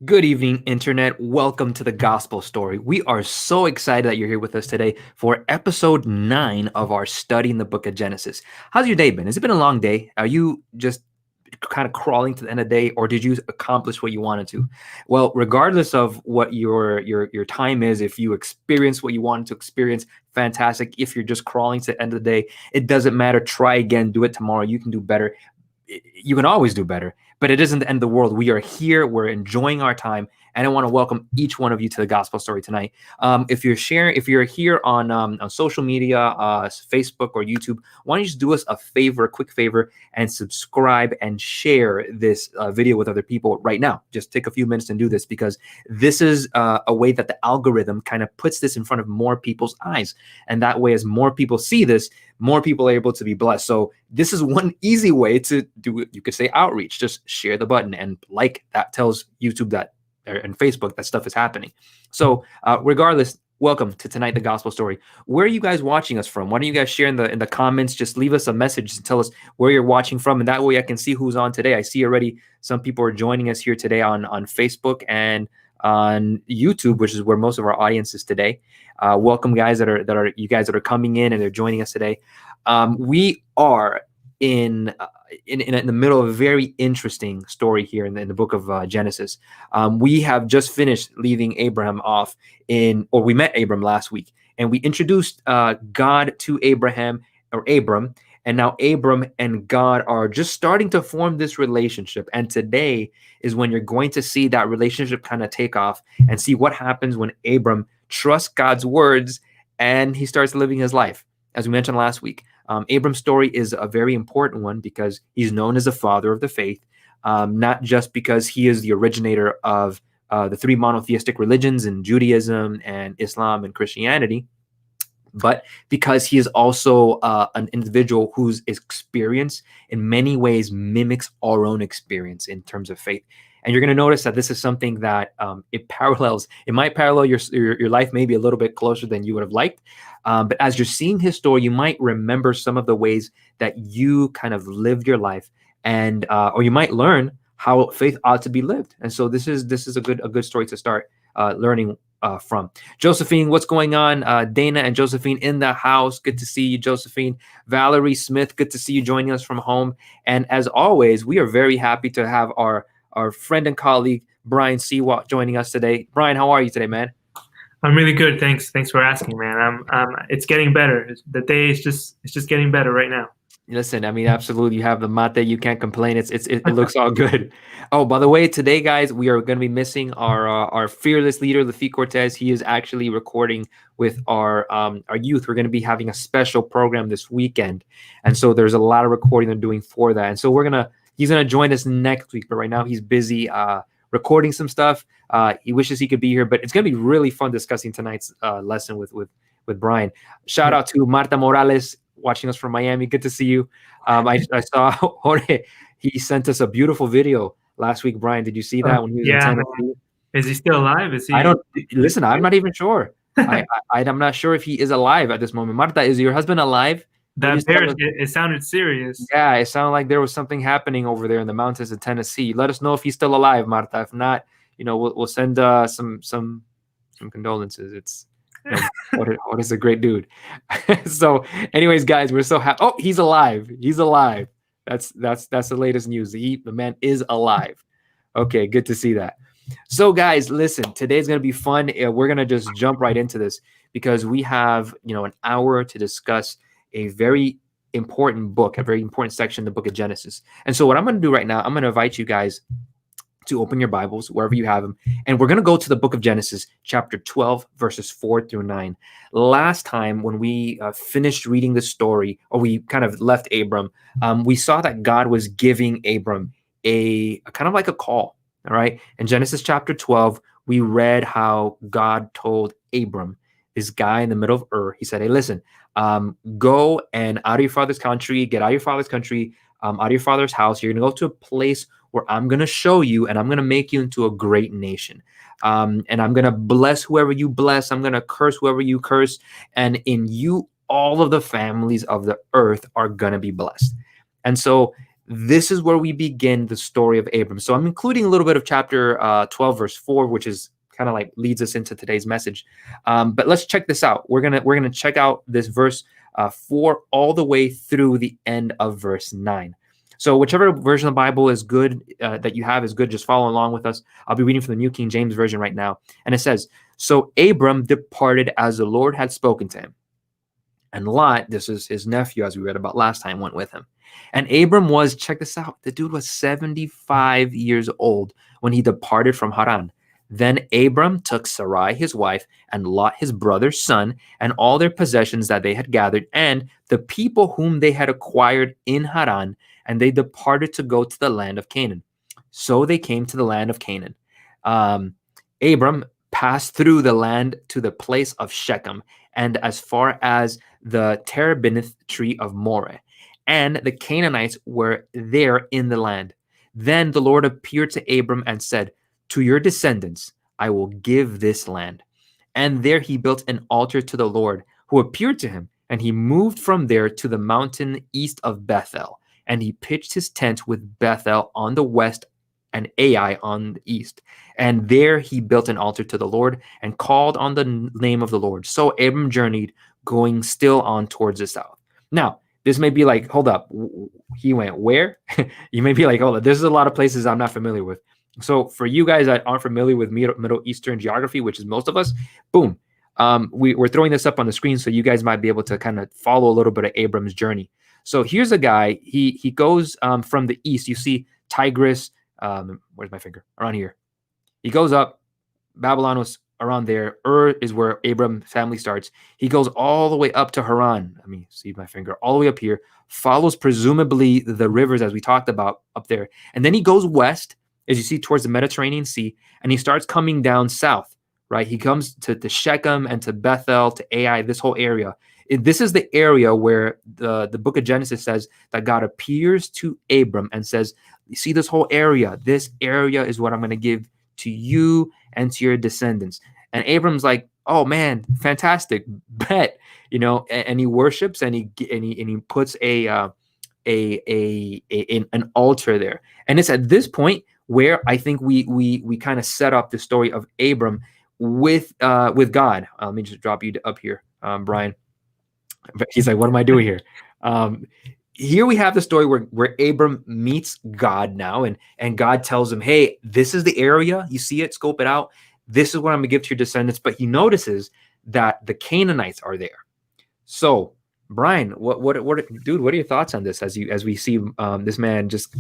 Good evening, Internet. Welcome to the Gospel Story. We are so excited that you're here with us today for episode 9 of our study in the book of Genesis. How's your day been? Has it been a long day? Are you just kind of crawling to the end of the day, or did you accomplish what you wanted to? Well, regardless of what your time is, if you experience what you wanted to experience, fantastic. If you're just crawling to the end of the day, it doesn't matter. Try again, do it tomorrow. You can do better. You can always do better, but it isn't the end of the world. We are here. We're enjoying our time. And I want to welcome each one of you to the Gospel Story tonight. If you're here on social media, Facebook or YouTube, why don't you just do us a quick favor, and subscribe and share this video with other people right now. Just take a few minutes and do this, because this is a way that the algorithm kind of puts this in front of more people's eyes. And that way, as more people see this, more people are able to be blessed. So this is one easy way to do it. You could say outreach. Just share the button and that tells YouTube that and Facebook that stuff is happening. So regardless, welcome to tonight, the Gospel Story. Where are you guys watching us from? Why don't you guys share in the comments? Just leave us a message and tell us where you're watching from, and that way I can see who's on today. I see already some people are joining us here today on Facebook and on YouTube, which is where most of our audience is today. Welcome, guys that are coming in and they're joining us today. We are in the middle of a very interesting story here in the book of Genesis. We have just finished leaving Abraham off we met Abram last week, and we introduced God to Abram, and now Abram and God are just starting to form this relationship. And today is when you're going to see that relationship kind of take off and see what happens when Abram trusts God's words and he starts living his life. As we mentioned last week, Abram's story is a very important one because he's known as the father of the faith, not just because he is the originator of the three monotheistic religions in Judaism and Islam and Christianity, but because he is also an individual whose experience in many ways mimics our own experience in terms of faith. And you're going to notice that this is something that it might parallel your life maybe a little bit closer than you would have liked. But as you're seeing his story, you might remember some of the ways that you kind of lived your life, and or you might learn how faith ought to be lived. And so this is a good story to start learning from. Josephine, what's going on? Dana and Josephine in the house. Good to see you, Josephine. Valerie Smith, good to see you joining us from home. And as always, we are very happy to have our friend and colleague, Brian Seawalt, joining us today. Brian, how are you today, man? I'm really good. Thanks for asking, man. It's getting better. The day is just getting better right now. Listen, I mean, absolutely. You have the mate. You can't complain. It looks all good. Oh, by the way, today, guys, we are going to be missing our fearless leader, Lafitte Cortez. He is actually recording with our youth. We're going to be having a special program this weekend, and so there's a lot of recording they're doing for that. And so he's gonna join us next week, but right now he's busy recording some stuff. He wishes he could be here, but it's gonna be really fun discussing tonight's lesson with Brian. Shout out to Marta Morales watching us from Miami. Good to see you. I saw Jorge. He sent us a beautiful video last week. Brian, did you see that when he was in Tennessee? Is he still alive? Is he? Listen. I'm not even sure. I'm not sure if he is alive at this moment. Marta, is your husband alive? It sounded serious. Yeah, it sounded like there was something happening over there in the mountains of Tennessee. Let us know if he's still alive, Marta. If not, we'll send some condolences. It's what is a great dude. So, anyways, guys, we're so happy. Oh, he's alive. He's alive. That's the latest news. The man is alive. Okay, good to see that. So, guys, listen. Today's gonna be fun. We're gonna just jump right into this because we have an hour to discuss a very important book, a very important section in the book of Genesis. And so what I'm going to do right now, I'm going to invite you guys to open your Bibles wherever you have them. And we're going to go to the book of Genesis, chapter 12, verses 4-9. Last time when we finished reading the story, or we kind of left Abram, we saw that God was giving Abram a kind of like a call. All right. In Genesis chapter 12, we read how God told Abram, this guy in the middle of Ur, he said, hey, listen, go and out of your father's country, get out of your father's country, out of your father's house. You're going to go to a place where I'm going to show you, and I'm going to make you into a great nation. And I'm going to bless whoever you bless. I'm going to curse whoever you curse. And in you, all of the families of the earth are going to be blessed. And so this is where we begin the story of Abram. So I'm including a little bit of chapter 12, verse 4, which is kind of like leads us into today's message. But let's check this out. We're gonna check out this verse 4 all the way through the end of verse 9. So whichever version of the Bible is good that you have is good. Just follow along with us. I'll be reading from the New King James Version right now, and it says, "So Abram departed as the Lord had spoken to him, and Lot, this is his nephew, as we read about last time, went with him. And Abram was, check this out, the dude was 75 years old when he departed from Haran. Then Abram took Sarai, his wife, and Lot, his brother's son, and all their possessions that they had gathered, and the people whom they had acquired in Haran, and they departed to go to the land of Canaan. So they came to the land of Canaan. Abram passed through the land to the place of Shechem, and as far as the terebinth tree of Moreh, and the Canaanites were there in the land. Then the Lord appeared to Abram and said, "To your descendants I will give this land." And there he built an altar to the Lord, who appeared to him, and he moved from there to the mountain east of Bethel, and he pitched his tent with Bethel on the west and Ai on the east. And there he built an altar to the Lord and called on the name of the Lord. So Abram journeyed, going still on towards the south. Now, this may be like, hold up, he went where? You may be like, hold up, there's a lot of places I'm not familiar with. So for you guys that aren't familiar with Middle Eastern geography, which is most of us, boom, we're throwing this up on the screen so you guys might be able to kind of follow a little bit of Abram's journey. So here's a guy, he goes from the east. You see Tigris, where's my finger? Around here. He goes up, Babylon was around there. Is where Abram's family starts. He goes all the way up to Haran. Let me see my finger. All the way up here. Follows presumably the rivers as we talked about up there. And then he goes west, as you see, towards the Mediterranean Sea. And he starts coming down south, right? He comes to Shechem and to Bethel, to Ai, this whole area. This is the area where the book of Genesis says that God appears to Abram and says, you see this whole area? This area is what I'm going to give to you and to your descendants. And Abram's like, oh man, fantastic, bet, and he worships and he puts an altar there. And it's at this point where I think we kind of set up the story of Abram with God. Let me just drop you up here, Brian. He's like, what am I doing here? Here we have the story where Abram meets God now, and God tells him, hey, this is the area. You see it, scope it out. This is what I'm going to give to your descendants. But he notices that the Canaanites are there. So, Brian, what are your thoughts on this as we see this man just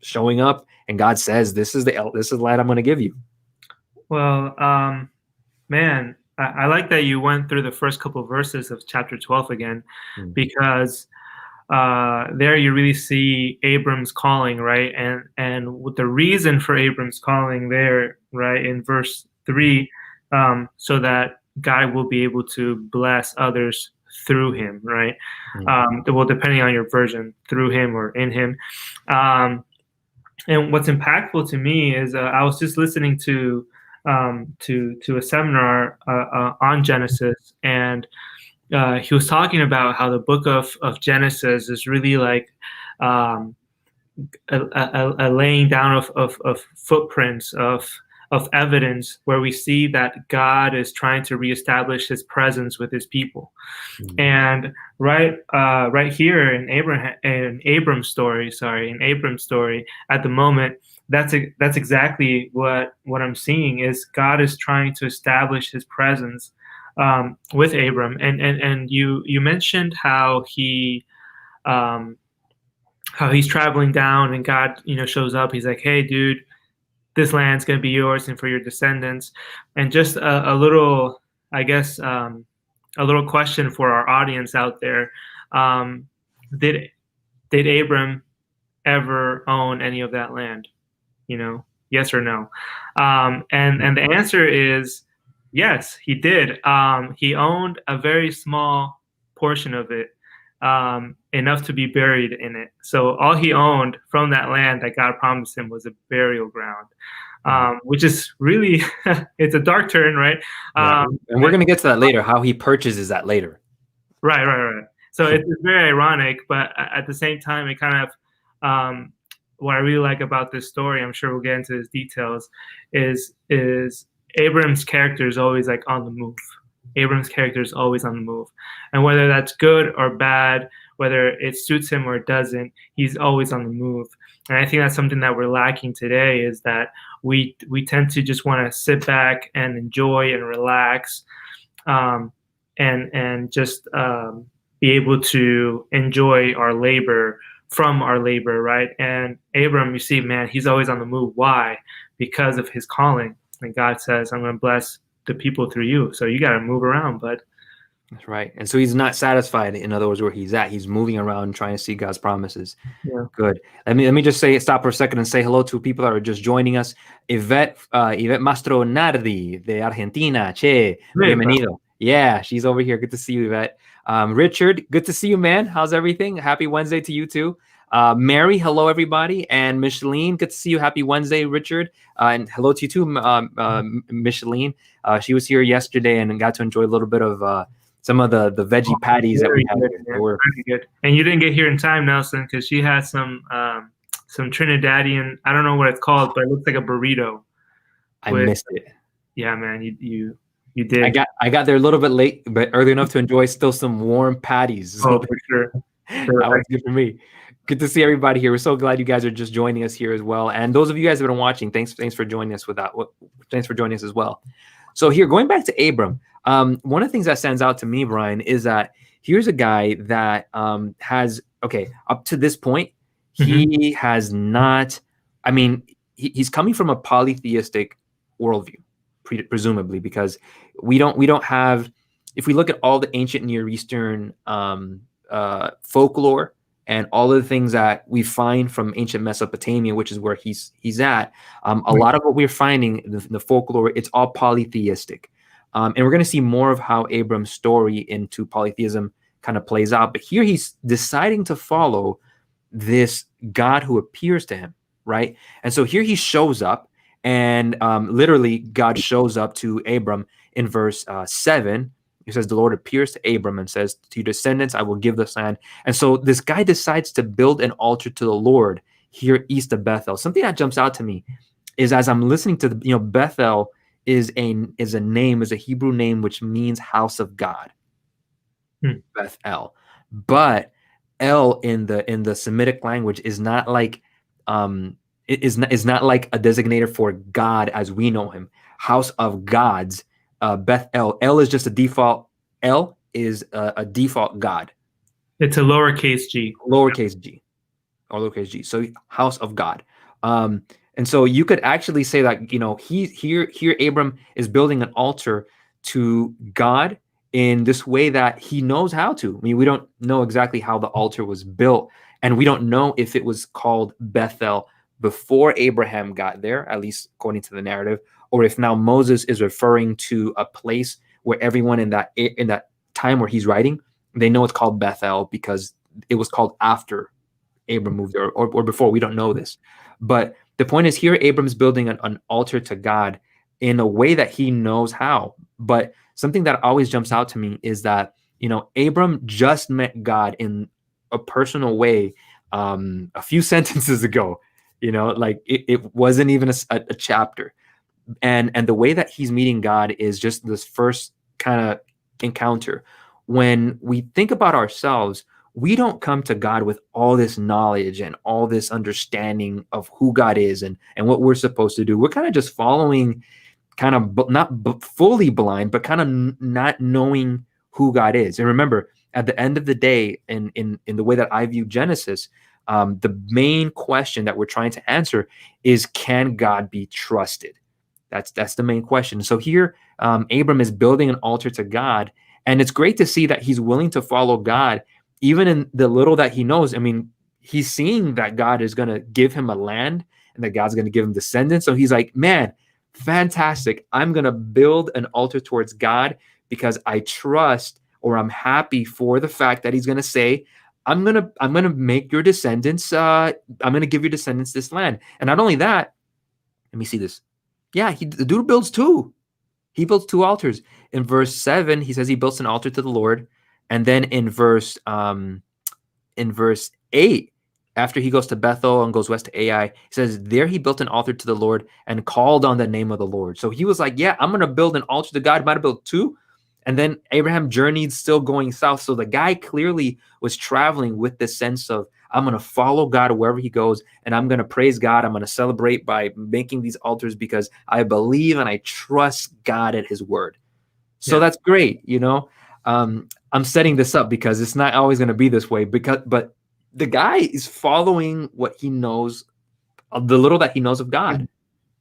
showing up, and God says, this is the land I'm going to give you? Well, man, I like that you went through the first couple of verses of chapter 12 again, because there you really see Abram's calling, right? And with the reason for Abram's calling there, right, in verse 3, so that God will be able to bless others through him, right? Well, depending on your version, through him or in him. And what's impactful to me is I was just listening to a seminar on Genesis, and he was talking about how the book of Genesis is really like a laying down of footprints of evidence where we see that God is trying to reestablish his presence with his people. And right here in Abram's story, at the moment, that's exactly what I'm seeing is God is trying to establish his presence with Abram. And you mentioned how he's traveling down, and God shows up. He's like, hey dude, this land's going to be yours and for your descendants. And just a little, I guess, a little question for our audience out there. Did Abram ever own any of that land? Yes or no? And the answer is yes, he did. He owned a very small portion of it, enough to be buried in it. So all he owned from that land that God promised him was a burial ground, which is really, it's a dark turn, right? And we're going to get to that later, how he purchases that later. Right. So it's very ironic, but at the same time, it kind of um, what I really like about this story, I'm sure we'll get into his details, is Abram's character is always like on the move. Abram's character is always on the move, and whether that's good or bad, whether it suits him or it doesn't, he's always on the move. And I think that's something that we're lacking today, is that we tend to just want to sit back and enjoy and relax, um, and just be able to enjoy our labor from our labor, right? And Abram, you see, man, he's always on the move. Why? Because of his calling. And God says, I'm going to bless the people through you. So you got to move around, bud. That's right. And so he's not satisfied, in other words, where he's at. He's moving around trying to see God's promises. Yeah. Good. Let me just stop for a second and say hello to people that are just joining us. Yvette Mastronardi de Argentina. Che, bienvenido. Yeah, she's over here. Good to see you, Yvette. Richard, good to see you, man. How's everything? Happy Wednesday to you too. Mary, hello everybody. And Micheline, good to see you. Happy Wednesday, Richard. And hello to you too, Micheline. She was here yesterday and got to enjoy a little bit of some of the veggie patties that we had. Very good. And you didn't get here in time, Nelson, because she had some Trinidadian, I don't know what it's called, but it looks like a burrito. I missed it. Yeah, man, you did. I got there a little bit late, but early enough to enjoy still some warm patties. So for sure. That was good for me. Good to see everybody here. We're so glad you guys are just joining us here as well. And those of you guys who have been watching, thanks for joining us thanks for joining us as well. So here, going back to Abram, one of the things that stands out to me, Brian, is that here's a guy that has, up to this point, he has not, he's coming from a polytheistic worldview, presumably, because we don't have, if we look at all the ancient Near Eastern folklore and all of the things that we find from ancient Mesopotamia, which is where he's at, a lot of what we're finding in the folklore, it's all polytheistic. And we're going to see more of how Abram's story into polytheism kind of plays out. But here he's deciding to follow this God who appears to him, right? And so here he shows up, and literally God shows up to Abram in verse 7. He says, the Lord appears to Abram and says, to your descendants, I will give this land. And so this guy decides to build an altar to the Lord here east of Bethel. Something that jumps out to me is, as I'm listening to Bethel is a Hebrew name which means house of God. Bethel. But El in the Semitic language is not like is not like a designator for God as we know him. House of gods. Bethel. El is just a default. El is a default God. It's a lowercase g. Lowercase g. Or lowercase g. So house of God. And so you could actually say that, here Abram is building an altar to God in this way that he knows how to. I mean, we don't know exactly how the altar was built, and we don't know if it was called Bethel before Abraham got there, at least according to the narrative, or if now Moses is referring to a place where everyone in that time where he's writing, they know it's called Bethel because it was called after Abram moved there, or before. We don't know this. But the point is, here Abram's building an altar to God in a way that he knows how. But something that always jumps out to me is that, Abram just met God in a personal way a few sentences ago. Like it wasn't even a chapter. And the way that he's meeting God is just this first kind of encounter. When we think about ourselves, we don't come to God with all this knowledge and all this understanding of who God is and what we're supposed to do. We're kind of just following, kind of not fully blind, but kind of not knowing who God is. And remember, at the end of the day, in the way that I view Genesis, the main question that we're trying to answer is, can God be trusted? That's the main question. So here, Abram is building an altar to God, and it's great to see that he's willing to follow God, even in the little that he knows. I mean, he's seeing that God is going to give him a land and that God's going to give him descendants. So he's like, man, fantastic. I'm going to build an altar towards God because I trust, or I'm happy for the fact that he's going to say, I'm going to make your descendants, I'm going to give your descendants this land. And not only that, let me see this. Yeah, the dude builds two. He builds two altars. In verse 7, he says he builds an altar to the Lord. And then in verse 8, after he goes to Bethel and goes west to Ai, he says, there he built an altar to the Lord and called on the name of the Lord. So he was like, yeah, I'm going to build an altar to God. Might have built two. And then Abraham journeyed still going south. So the guy clearly was traveling with this sense of, I'm going to follow God wherever he goes, and I'm going to praise God. I'm going to celebrate by making these altars because I believe and I trust God at his word. So Yeah. that's great. I'm setting this up because it's not always going to be this way, but the guy is following what he knows, the little that he knows of God.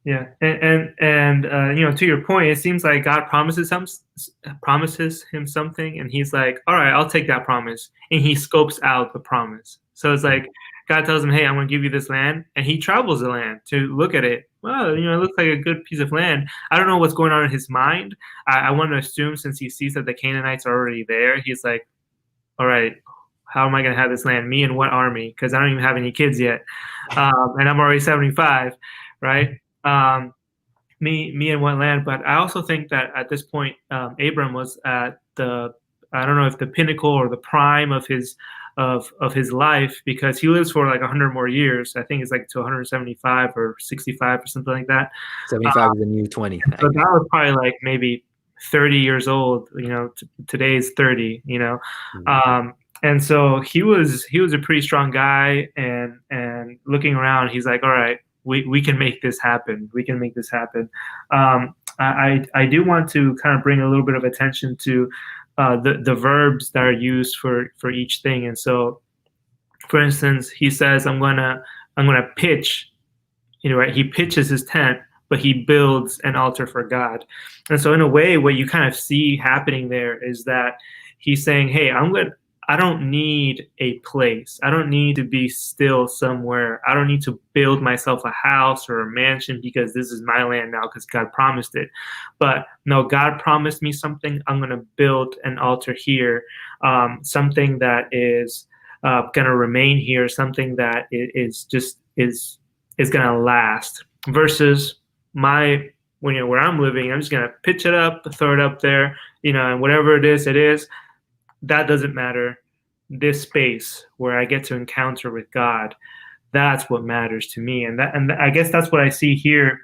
Yeah, and to your point, it seems like God promises him something, and he's like, "All right, I'll take that promise," and he scopes out the promise. So it's like God tells him, "Hey, I'm going to give you this land," and he travels the land to look at it. Well, it looks like a good piece of land. I don't know what's going on in his mind. I want to assume since he sees that the Canaanites are already there, he's like, "All right, how am I going to have this land? Me and what army? Because I don't even have any kids yet, and I'm already 75, right?" Um, me and what land. But I also think that at this point, Abram was at the, I don't know if the pinnacle or the prime of his life, because he lives for like 100 more years. I think it's like to 175 or 65 or something like that. 75 is the new 20. So that was probably like maybe 30 years old. Today's 30. And so he was a pretty strong guy, and looking around, he's like, all right, we can make this happen. We can make this happen. I do want to kind of bring a little bit of attention to the verbs that are used for each thing. And so, for instance, he says, I'm gonna pitch. Right? He pitches his tent, but he builds an altar for God. And so, in a way, what you kind of see happening there is that he's saying, hey, I don't need a place. I don't need to be still somewhere. I don't need to build myself a house or a mansion because this is my land now because God promised it. But no, God promised me something. I'm going to build an altar here, something that is going to remain here, something that is going to last. Versus where I'm living, I'm just going to pitch it up, throw it up there, and whatever it is, that doesn't matter. This space where I get to encounter with God, that's what matters to me. And I guess that's what I see here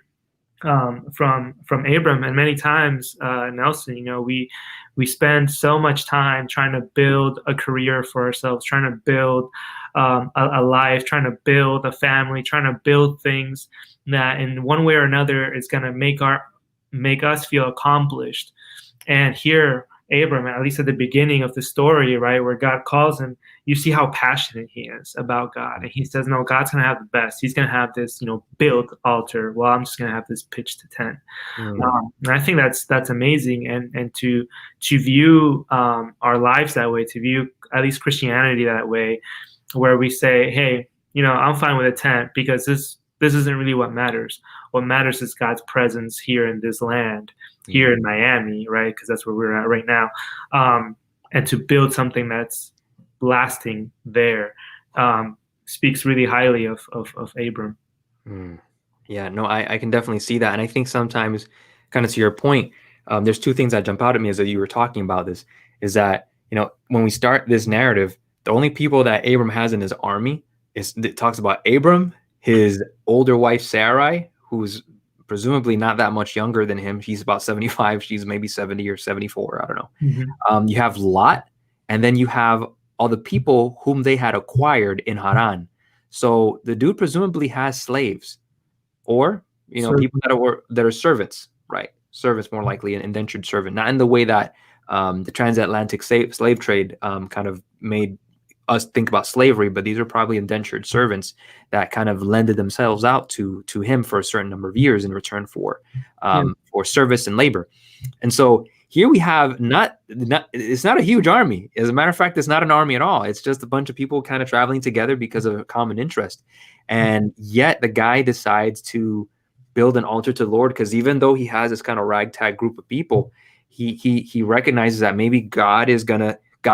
from Abram. And many times, Nelson, we spend so much time trying to build a career for ourselves, trying to build a life, trying to build a family, trying to build things that in one way or another is going to make us feel accomplished. And here, Abram, at least at the beginning of the story, right, where God calls him, you see how passionate he is about God. And he says, no, God's going to have the best. He's going to have this, built altar. Well, I'm just going to have this pitched to tent. And I think that's amazing. And to view our lives that way, to view at least Christianity that way, where we say, hey, I'm fine with a tent because this isn't really what matters. What matters is God's presence here in this land, here in Miami, right? Because that's where we're at right now. And to build something that's lasting there speaks really highly of Abram. Yeah, no, I can definitely see that. And I think sometimes, kind of to your point, there's two things that jump out at me as you were talking about this, is that, when we start this narrative, the only people that Abram has in his army it talks about Abram, his older wife, Sarai, who's presumably not that much younger than him. She's about 75. She's maybe 70 or 74. I don't know. Mm-hmm. You have Lot, and then you have all the people whom they had acquired in Haran. So the dude presumably has slaves, or people that are servants, right? Servants, more likely an indentured servant, not in the way that the transatlantic slave trade kind of made us think about slavery, but these are probably indentured servants that kind of lended themselves out to him for a certain number of years in return for service and labor. And so here we have it's not a huge army. As a matter of fact, it's not an army at all. It's just a bunch of people kind of traveling together because of a common interest. And yet the guy decides to build an altar to the Lord, because even though he has this kind of ragtag group of people, he recognizes that maybe God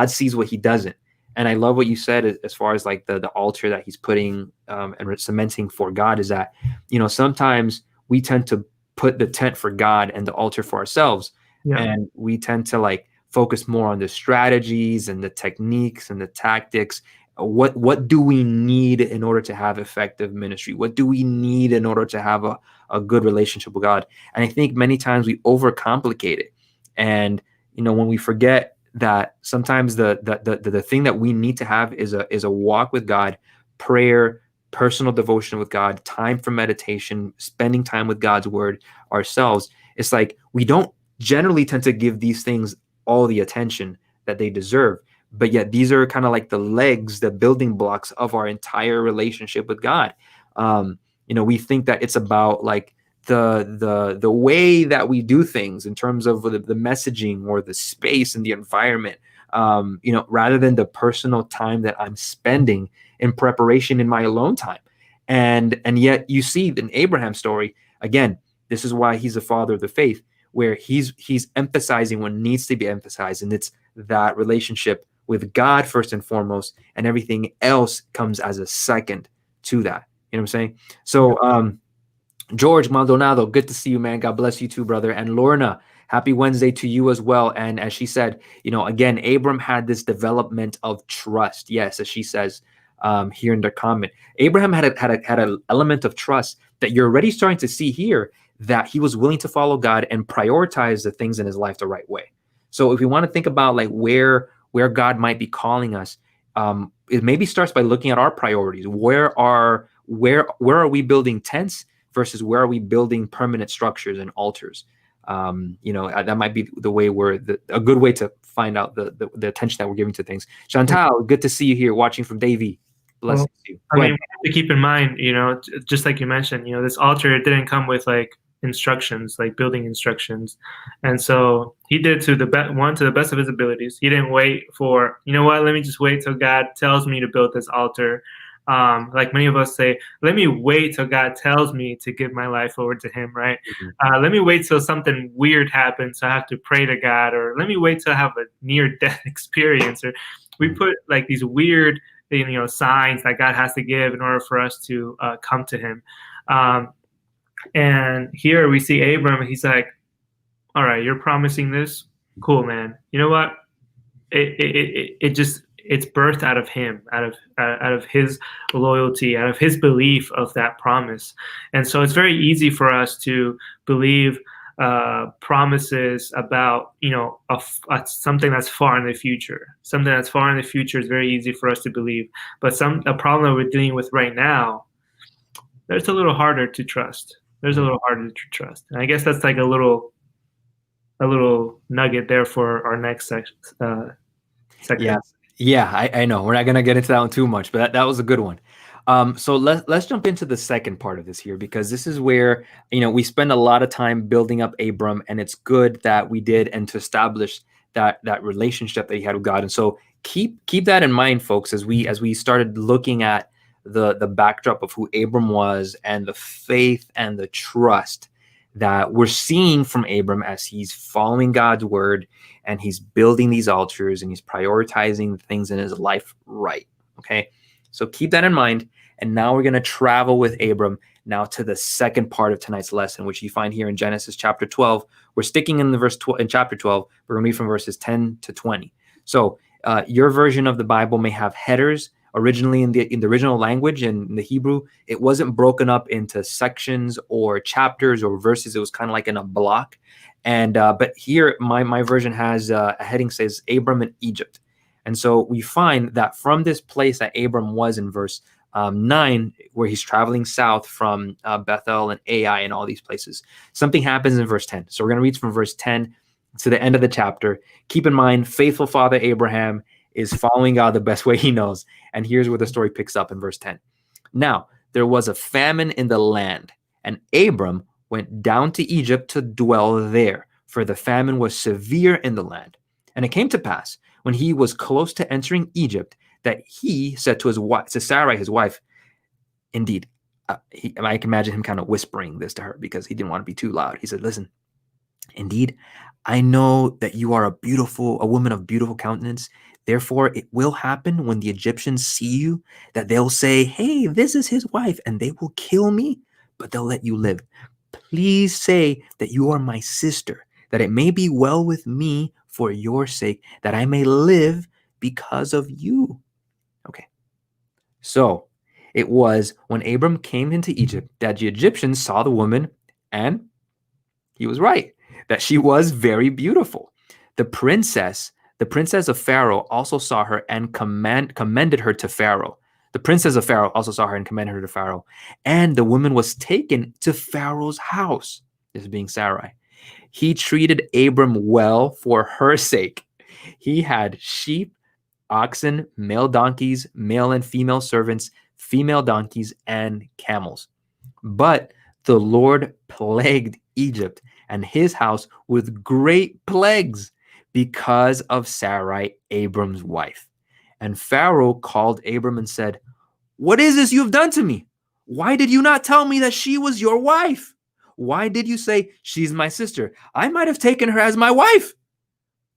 sees what he doesn't. And I love what you said as far as like the altar that he's putting and cementing for God, is that, sometimes we tend to put the tent for God and the altar for ourselves. Yeah. And we tend to like focus more on the strategies and the techniques and the tactics What do we need in order to have effective ministry? What do we need in order to have a good relationship with God? And I think many times we overcomplicate it. And when we forget that sometimes the thing that we need to have is a walk with God, prayer, personal devotion with God, time for meditation, spending time with God's word ourselves. It's like we don't generally tend to give these things all the attention that they deserve, but yet these are kind of like the legs, the building blocks of our entire relationship with God. We think that it's about like the way that we do things in terms of the messaging or the space and the environment, rather than the personal time that I'm spending in preparation in my alone time. And yet you see in Abraham's story, again, this is why he's a father of the faith, where he's emphasizing what needs to be emphasized, and it's that relationship with God first and foremost, and everything else comes as a second to that. You know what I'm saying? So George Maldonado, good to see you, man. God bless you too, brother. And Lorna, happy Wednesday to you as well. And as she said, again, Abram had this development of trust. Yes, as she says here in the comment, Abraham had an element of trust that you're already starting to see here, that he was willing to follow God and prioritize the things in his life the right way. So if we want to think about like where God might be calling us, it maybe starts by looking at our priorities. Where are we building tents versus where are we building permanent structures and altars? That might be the way a good way to find out the attention that we're giving to things. Chantal, good to see you here watching from Davie. Blessings to you. I mean, we have to keep in mind, just like you mentioned, this altar, it didn't come with like instructions, like building instructions. And so he did to the best of his abilities. He didn't wait for, let me just wait till God tells me to build this altar. Like many of us say, let me wait till God tells me to give my life over to him, right? Let me wait till something weird happens, so I have to pray to God, or let me wait till I have a near-death experience. Or we put like these weird, signs that God has to give in order for us to come to him. And here we see Abram, he's like, all right, you're promising this? Cool, man. You know what? It's birthed out of him, out of his loyalty, out of his belief of that promise. And so it's very easy for us to believe promises about something that's far in the future. Something that's far in the future is very easy for us to believe. But a problem that we're dealing with right now, there's a little harder to trust. There's a little harder to trust. And I guess that's like a little nugget there for our next section. Yeah, I know. We're not going to get into that one too much, but that was a good one. So let's jump into the second part of this here, because this is where, we spend a lot of time building up Abram, and it's good that we did, and to establish that relationship that he had with God. And so keep that in mind, folks, as we started looking at the backdrop of who Abram was and the faith and the trust that we're seeing from Abram as he's following God's word and he's building these altars and he's prioritizing things in his life right. Okay, so keep that in mind. And now we're going to travel with Abram now to the second part of tonight's lesson, which you find here in Genesis chapter 12. We're sticking in in chapter 12. We're going to read from verses 10 to 20. So your version of the Bible may have headers. Originally in the original language, in the Hebrew, it wasn't broken up into sections or chapters or verses. It was kind of like in a block. And but here my version has a heading says Abram in Egypt. And so we find that from this place that Abram was in verse 9, where he's traveling south from Bethel and Ai and all these places, something happens in verse 10. So we're going to read from verse 10 to the end of the chapter. Keep in mind, faithful father Abraham is following God the best way he knows. And here's where the story picks up in verse 10. Now, there was a famine in the land, and Abram went down to Egypt to dwell there, for the famine was severe in the land. And it came to pass, when he was close to entering Egypt, that he said to his wife, to Sarai, his wife, indeed, I can imagine him kind of whispering this to her because he didn't want to be too loud. He said, listen, indeed, I know that you are a woman of beautiful countenance. Therefore, it will happen when the Egyptians see you that they'll say, hey, this is his wife, and they will kill me, but they'll let you live. Please say that you are my sister, that it may be well with me for your sake, that I may live because of you. Okay. So it was when Abram came into Egypt that the Egyptians saw the woman, and he was right, that she was very beautiful. The princess, the princess of Pharaoh, also saw her and commended her to Pharaoh. The princess of Pharaoh also saw her and commended her to Pharaoh. And the woman was taken to Pharaoh's house, this being Sarai. He treated Abram well for her sake. He had sheep, oxen, male donkeys, male and female servants, female donkeys, and camels. But the Lord plagued Egypt and his house with great plagues because of Sarai, Abram's wife. And Pharaoh called Abram and said, "What is this you have done to me? Why did you not tell me that she was your wife? Why did you say, 'She's my sister'? I might have taken her as my wife.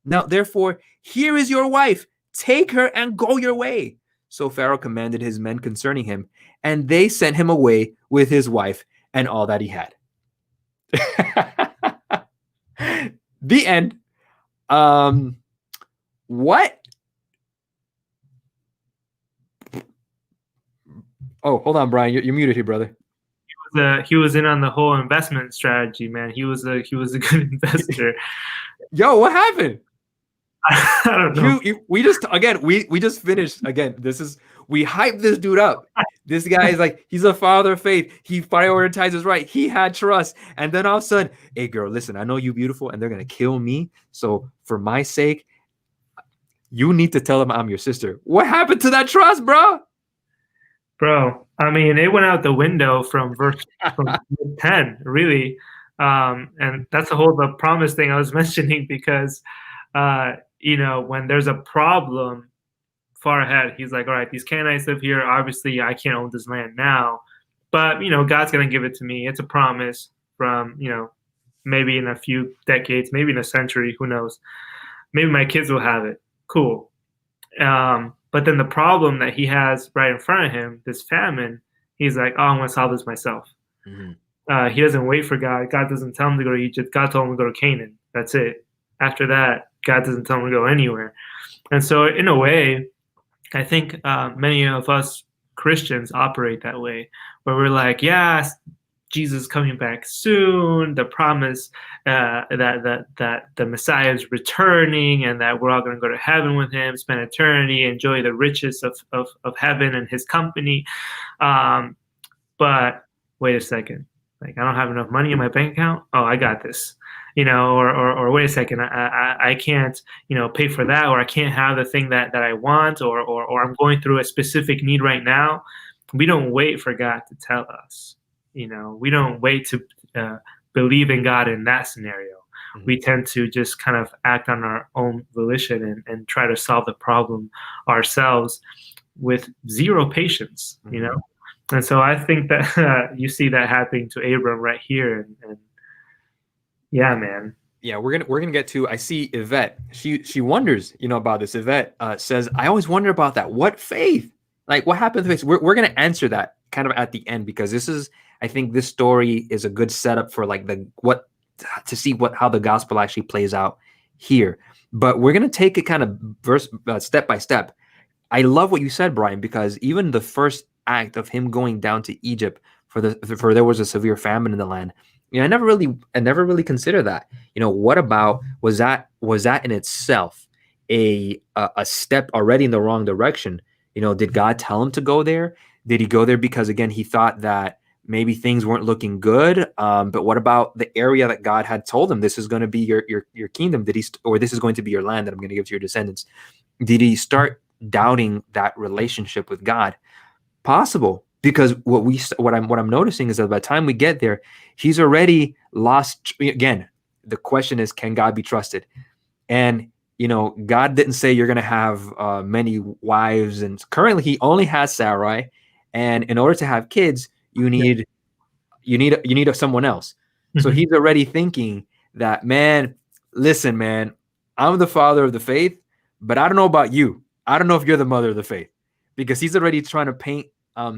Now, therefore, here is your wife. Take her and go your way." So Pharaoh commanded his men concerning him, and they sent him away with his wife and all that he had. The end. What? Oh, hold on, Brian. You're muted here, brother. He was in on the whole investment strategy, man. He was a good investor. Yo, what happened? I don't know. We just finished again. We hyped this dude up. This guy is like, he's a father of faith. He prioritizes right. He had trust. And then all of a sudden, hey girl, listen, I know you're beautiful and they're gonna kill me. So for my sake, you need to tell them I'm your sister. What happened to that trust, bro? Bro, I mean, it went out the window from 10, really. And that's the whole the promise thing I was mentioning because when there's a problem far ahead, he's like, all right, these Canaanites live here. Obviously, I can't own this land now, but God's gonna give it to me. It's a promise from maybe in a few decades, maybe in a century, who knows? Maybe my kids will have it. Cool. But then the problem that he has right in front of him, this famine, he's like, oh, I'm gonna solve this myself. Mm-hmm. He doesn't wait for God. God doesn't tell him to go to Egypt. God told him to go to Canaan. That's it. After that, God doesn't tell him to go anywhere. And so, in a way, I think many of us Christians operate that way, where we're like, yeah, Jesus is coming back soon. The promise that the Messiah is returning, and that we're all going to go to heaven with him, spend eternity, enjoy the riches of heaven and his company. But wait a second, like I don't have enough money in my bank account. Oh, I got this. Or wait a second, I can't, pay for that, or I can't have the thing that I want, or I'm going through a specific need right now. We don't wait for God to tell us. We don't wait to believe in God in that scenario. Mm-hmm. We tend to just kind of act on our own volition and try to solve the problem ourselves with zero patience, Mm-hmm. And so I think that you see that happening to Abram right here, and yeah, man. Yeah, we're gonna get to. I see Yvette. She wonders, about this. Yvette says, "I always wonder about that. What faith? Like, what happened to faith?" We're gonna answer that kind of at the end, because I think this story is a good setup for like to see how the gospel actually plays out here. But we're gonna take it kind of step by step. I love what you said, Brian, because even the first act of him going down to Egypt for there was a severe famine in the land. I never really considered that. What about was that in itself a step already in the wrong direction? Did God tell him to go there? Did he go there because again he thought that maybe things weren't looking good? But what about the area that God had told him this is going to be your kingdom? Or this is going to be your land that I'm going to give to your descendants? Did he start doubting that relationship with God? Possible. Because what I'm noticing is that by the time we get there, he's already lost. Again, the question is, can God be trusted? And God didn't say you're going to have many wives, and currently he only has Sarai. And in order to have kids, you need someone else. Mm-hmm. So he's already thinking that, man, listen, man, I'm the father of the faith, but I don't know about you. I don't know if you're the mother of the faith, because he's already trying to paint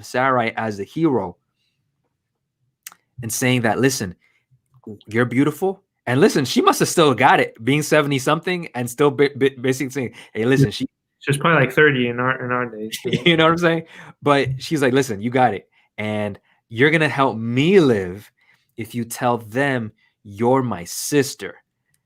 Sarai as the hero and saying that, listen, you're beautiful. And listen, she must have still got it, being 70 something and still basically saying, hey, listen, She was probably like 30 in our days. You know? You know what I'm saying? But she's like, listen, you got it. And you're going to help me live if you tell them you're my sister.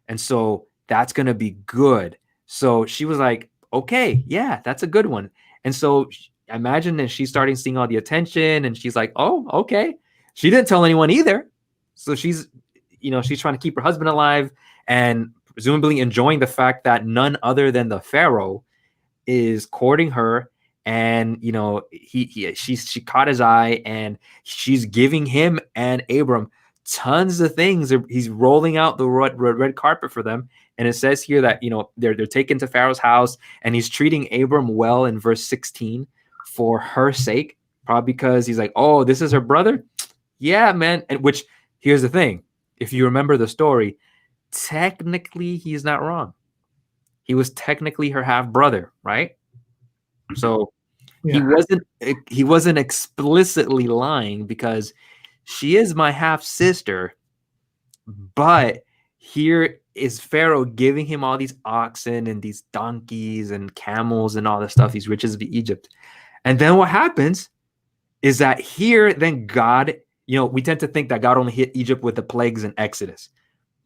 And so that's going to be good. So she was like, okay, yeah, that's a good one. And so imagine that she's starting seeing all the attention and she's like, oh, okay. She didn't tell anyone either. So she's, she's trying to keep her husband alive and presumably enjoying the fact that none other than the Pharaoh is courting her, and she caught his eye, and she's giving him and Abram tons of things. He's rolling out the red carpet for them, and it says here that they're taken to Pharaoh's house, and he's treating Abram well in verse 16 for her sake, probably because he's like, oh, this is her brother. Yeah, man. And which, here's the thing, if you remember the story, technically he's not wrong. He was technically her half brother, right? So Yeah. he wasn't explicitly lying, because she is my half sister, but here is Pharaoh giving him all these oxen and these donkeys and camels and all the stuff, these riches of Egypt. And then what happens is that here, then God, we tend to think that God only hit Egypt with the plagues in Exodus.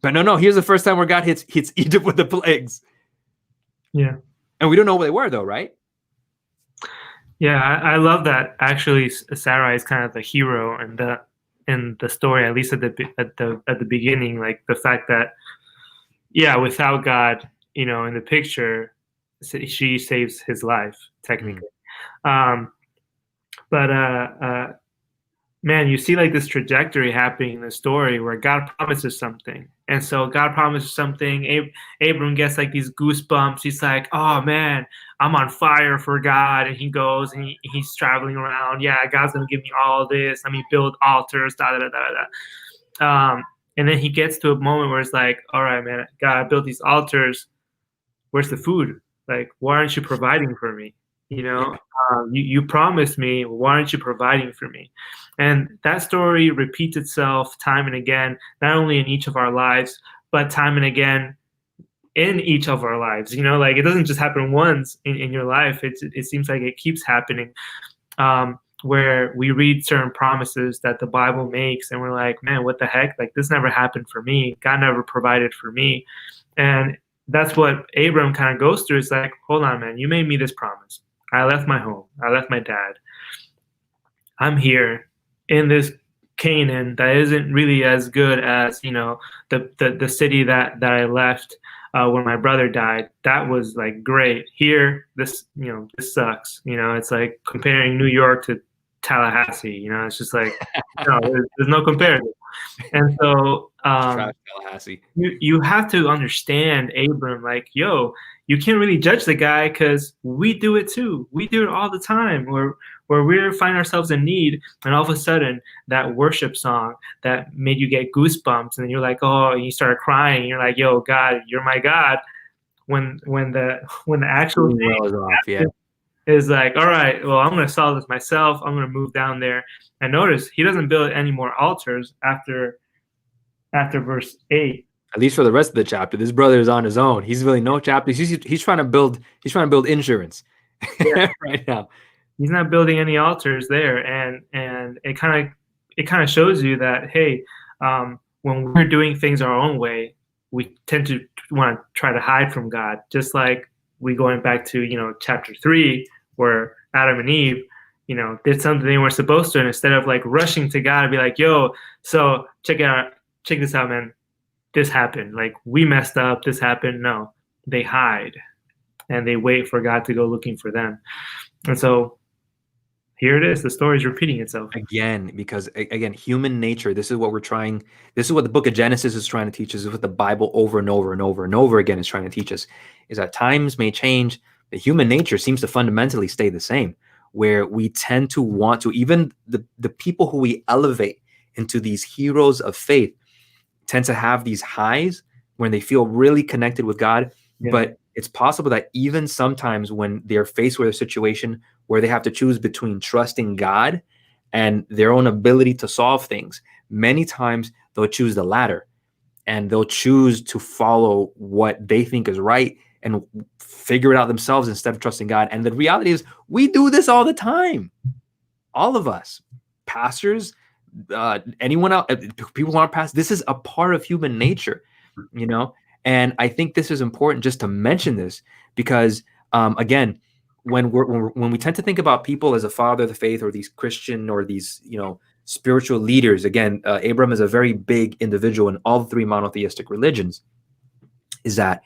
But no, here's the first time where God hits Egypt with the plagues. Yeah. And we don't know what they were, though, right? Yeah, I love that. Actually, Sarai is kind of the hero in the story, at least at the beginning. Like the fact that, yeah, without God, in the picture, she saves his life technically. But man, you see like this trajectory happening in the story where God promises something. And so God promises something. Abram gets like these goosebumps. He's like, oh man, I'm on fire for God. And he goes and he's traveling around. Yeah, God's going to give me all this. Let me build altars, da, da, da, da, da. And then he gets to a moment where it's like, all right, man, God, I built these altars. Where's the food? Like, why aren't you providing for me? You promised me, why aren't you providing for me? And that story repeats itself time and again, not only in each of our lives, but time and again in each of our lives. Like it doesn't just happen once in your life. It seems like it keeps happening, where we read certain promises that the Bible makes and we're like, man, what the heck? Like this never happened for me. God never provided for me. And that's what Abram kind of goes through. It's like, hold on, man, you made me this promise. I left my home. I left my dad. I'm here in this Canaan that isn't really as good as, the city that I left when my brother died. That was like great. Here, this sucks. It's like comparing New York to Tallahassee. It's just like, there's no comparison. And so you have to understand Abram, like, yo, you can't really judge the guy because we do it too. We do it all the time where we find ourselves in need, and all of a sudden that worship song that made you get goosebumps, and you're like, oh, and you start crying. You're like, yo, God, you're my God. When the actual thing is like, all right, well, I'm gonna solve this myself. I'm gonna move down there. And notice he doesn't build any more altars after verse 8. At least for the rest of the chapter, this brother is on his own. He's really no chapters. He's trying to build insurance right now. He's not building any altars there, and it kind of shows you that, hey, when we're doing things our own way, we tend to want to try to hide from God. Just like we going back to chapter 3, where Adam and Eve did something they weren't supposed to, and instead of like rushing to God and be like, yo, so check this out, man. This happened. Like, we messed up. This happened. No, they hide and they wait for God to go looking for them. And so here it is. The story is repeating itself again, because again, human nature. This is what the book of Genesis is trying to teach us. This is what the Bible over and over and over and over again is trying to teach us, is that times may change, but human nature seems to fundamentally stay the same, where we tend to want to, even the people who we elevate into these heroes of faith tend to have these highs when they feel really connected with God. Yeah. But it's possible that even sometimes when they're faced with a situation where they have to choose between trusting God and their own ability to solve things, many times they'll choose the latter, and they'll choose to follow what they think is right and figure it out themselves instead of trusting God. And the reality is, we do this all the time. All of us, pastors, anyone else, people who aren't pastors, this is a part of human nature, you know? And I think this is important just to mention this because, again, when we tend to think about people as a father of the faith or these Christian or these, spiritual leaders, again, Abram is a very big individual in all three monotheistic religions, is that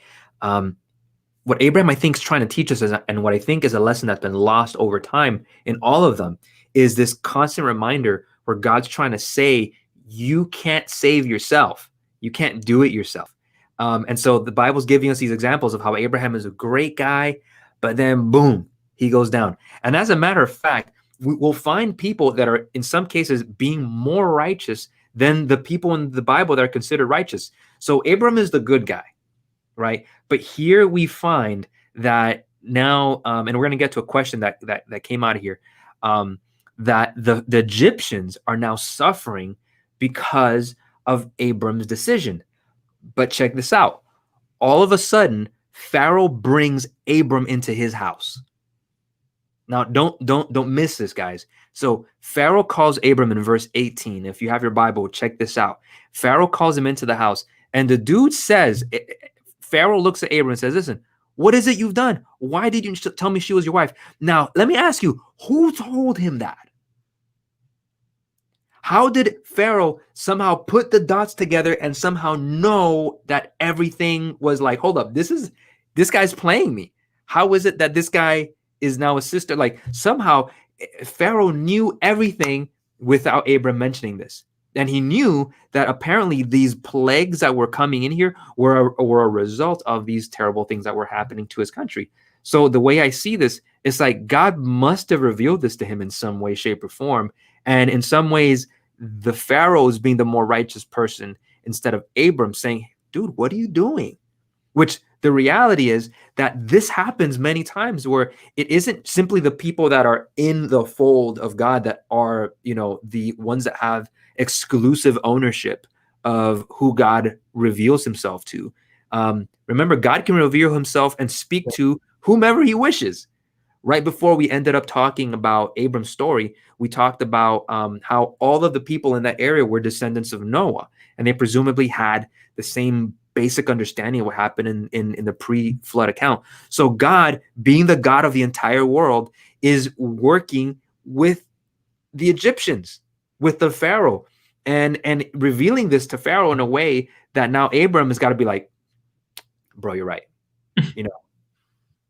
what Abraham, I think, is trying to teach us, and what I think is a lesson that's been lost over time in all of them, is this constant reminder where God's trying to say, you can't save yourself. You can't do it yourself. And so the Bible's giving us these examples of how Abraham is a great guy, but then boom, he goes down. And as a matter of fact, we'll find people that are in some cases being more righteous than the people in the Bible that are considered righteous. So Abram is the good guy, right? But here we find that now, and we're going to get to a question that came out of here, that the Egyptians are now suffering because of Abram's decision. But check this out. All of a sudden, Pharaoh brings Abram into his house. Now, don't miss this, guys. So Pharaoh calls Abram in verse 18. If you have your Bible, check this out. Pharaoh calls him into the house, and the dude says, Pharaoh looks at Abram and says, listen, what is it you've done? Why did you tell me she was your wife? Now, let me ask you, who told him that? How did Pharaoh somehow put the dots together and somehow know that everything was like, hold up, this guy's playing me? How is it that this guy is now a sister? Like somehow Pharaoh knew everything without Abram mentioning this. And he knew that apparently these plagues that were coming in here were a result of these terrible things that were happening to his country. So the way I see this, it's like God must have revealed this to him in some way, shape, or form. And in some ways, the Pharaoh is being the more righteous person instead of Abram saying, dude, what are you doing? Which the reality is that this happens many times where it isn't simply the people that are in the fold of God that are, the ones that have exclusive ownership of who God reveals himself to. Remember, God can reveal himself and speak to whomever he wishes. Right before we ended up talking about Abram's story, we talked about how all of the people in that area were descendants of Noah, and they presumably had the same basic understanding of what happened in the pre-flood account. So God, being the God of the entire world, is working with the Egyptians, with the Pharaoh, and revealing this to Pharaoh in a way that now Abram has got to be like, bro, you're right.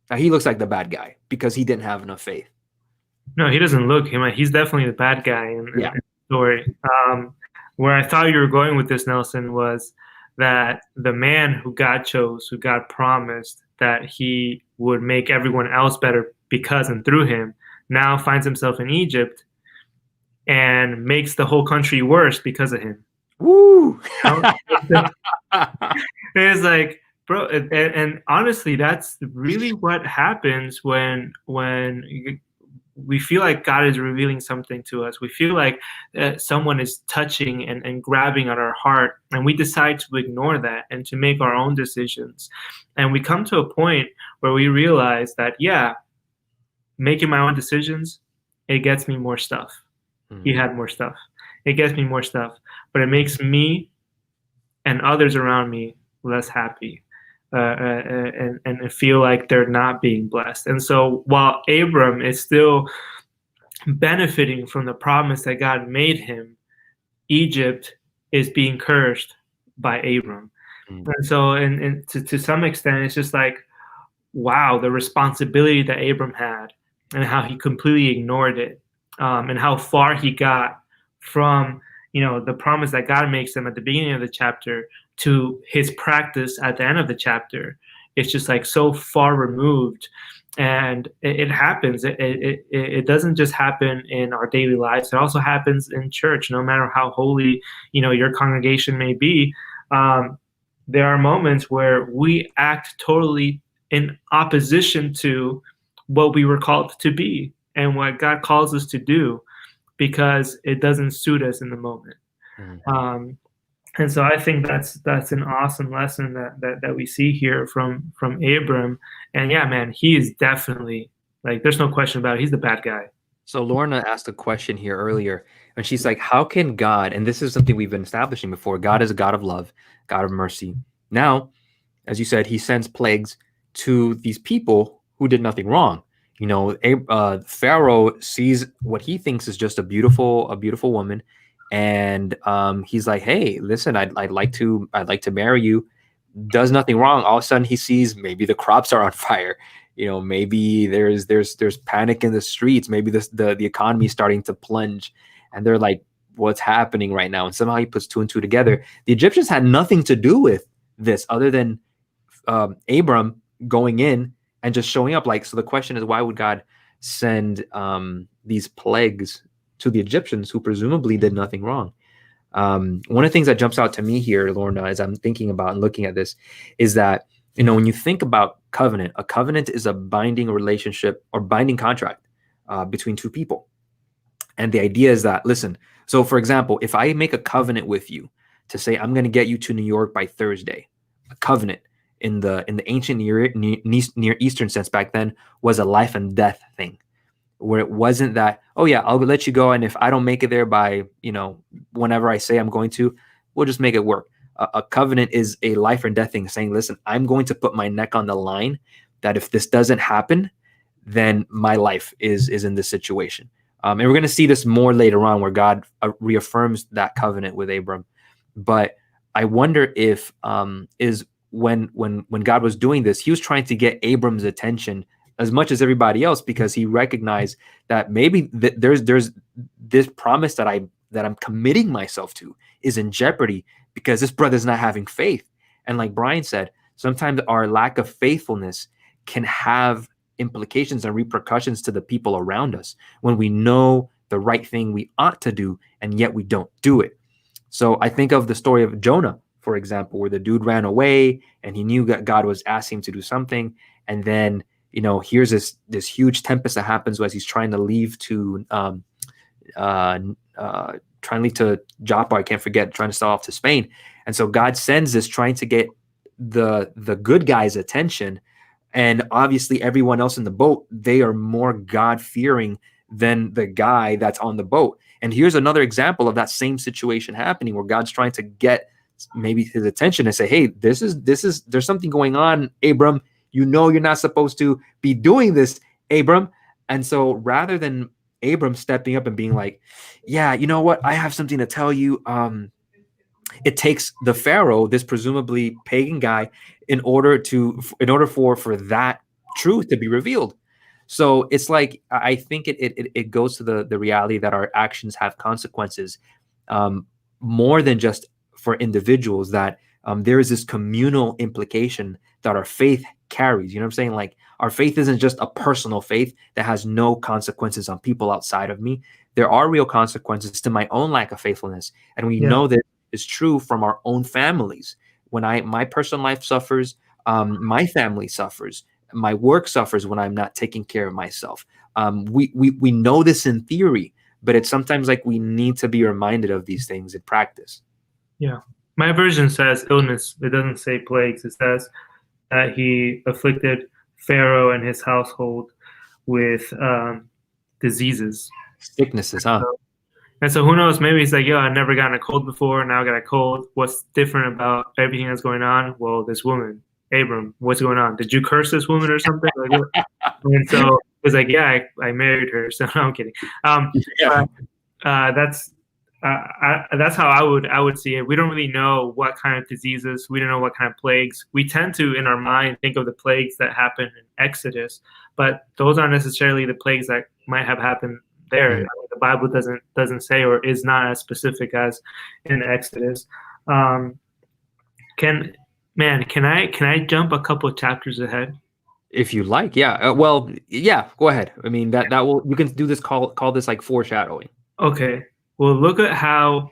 Now he looks like the bad guy because he didn't have enough faith. No, he doesn't look him. He's definitely the bad guy in the story. Where I thought you were going with this, Nelson, was that the man who God chose, who God promised that he would make everyone else better because and through him, now finds himself in Egypt and makes the whole country worse because of him. Woo! It's like, bro, and honestly, that's really what happens when we feel like God is revealing something to us. We feel like someone is touching and grabbing at our heart, and we decide to ignore that and to make our own decisions. And we come to a point where we realize that, making my own decisions, it gets me more stuff. He had more stuff. It gets me more stuff, but it makes me and others around me less happy. And feel like they're not being blessed. And so while Abram is still benefiting from the promise that God made him, Egypt is being cursed by Abram. And so and to some extent, it's just like, wow, the responsibility that Abram had and how he completely ignored it, and how far he got from the promise that God makes him at the beginning of the chapter to his practice at the end of the chapter. It's just like so far removed. And it happens. It doesn't just happen in our daily lives. It also happens in church. No matter how holy your congregation may be, there are moments where we act totally in opposition to what we were called to be and what God calls us to do, because it doesn't suit us in the moment. And so I think that's an awesome lesson that we see here from Abram. And yeah, man, he is definitely, like, there's no question about it. He's the bad guy. So Lorna asked a question here earlier, and she's like, "How can God?" And this is something we've been establishing before. God is a God of love, God of mercy. Now, as you said, He sends plagues to these people who did nothing wrong. Pharaoh sees what he thinks is just a beautiful woman, and he's like, "Hey, listen, I'd like to marry you." Does nothing wrong. All of a sudden, he sees maybe the crops are on fire. Maybe there's panic in the streets. Maybe the economy is starting to plunge, and they're like, "What's happening right now?" And somehow he puts two and two together. The Egyptians had nothing to do with this, other than Abram going in and just showing up. Like, so the question is, why would God send these plagues to the Egyptians, who presumably did nothing wrong? One of the things that jumps out to me here, Lorna, as I'm thinking about and looking at this, is that when you think about covenant, a covenant is a binding relationship or binding contract between two people. And the idea is that, listen, so for example, if I make a covenant with you to say I'm going to get you to New York by Thursday, a covenant in the ancient Near Eastern sense back then was a life and death thing, where it wasn't that, oh yeah, I'll let you go, and if I don't make it there by whenever I say I'm going to, we'll just make it work. A covenant is a life or death thing, saying, listen, I'm going to put my neck on the line, that if this doesn't happen, then my life is in this situation. And we're going to see this more later on, where God reaffirms that covenant with Abram. But I wonder if is when God was doing this, He was trying to get Abram's attention as much as everybody else, because He recognized that maybe there's this promise that I'm committing myself to is in jeopardy, because this brother's not having faith. And like Brian said, sometimes our lack of faithfulness can have implications and repercussions to the people around us when we know the right thing we ought to do, and yet we don't do it. So I think of the story of Jonah, for example, where the dude ran away and he knew that God was asking him to do something. And then, here's this huge tempest that happens as he's trying to leave to Joppa, I can't forget, trying to sail off to Spain. And so God sends this, trying to get the good guy's attention. And obviously everyone else in the boat, they are more God-fearing than the guy that's on the boat. And here's another example of that same situation happening, where God's trying to get maybe his attention and say, hey, there's something going on, Abram. You're not supposed to be doing this, Abram. And so rather than Abram stepping up and being like, yeah, you know what? I have something to tell you. It takes the Pharaoh, this presumably pagan guy, in order for that truth to be revealed. So it's like, I think it goes to the reality that our actions have consequences, more than just for individuals, that there is this communal implication that our faith carries. You know what I'm saying? Like, our faith isn't just a personal faith that has no consequences on people outside of me. There are real consequences to my own lack of faithfulness. And we know that is true from our own families. When my personal life suffers, my family suffers, my work suffers when I'm not taking care of myself. We know this in theory, but it's sometimes like we need to be reminded of these things in practice. Yeah. My version says illness. It doesn't say plagues. It says that He afflicted Pharaoh and his household with diseases. Sicknesses, huh? And so who knows? Maybe he's like, yo, I've never gotten a cold before. Now I got a cold. What's different about everything that's going on? Well, this woman, Abram, what's going on? Did you curse this woman or something? Like, and so he's like, yeah, I married her. So no, I'm kidding. Yeah. That's how I would see it. We don't really know what kind of diseases. We don't know what kind of plagues. We tend to, in our mind, think of the plagues that happen in Exodus, but those aren't necessarily the plagues that might have happened there. Mm-hmm. The Bible doesn't say, or is not as specific as in Exodus. Can I jump a couple of chapters ahead? If you like, yeah. Well, yeah. Go ahead. I mean, that will, you can do this. Call this like foreshadowing. Okay. Well, look at how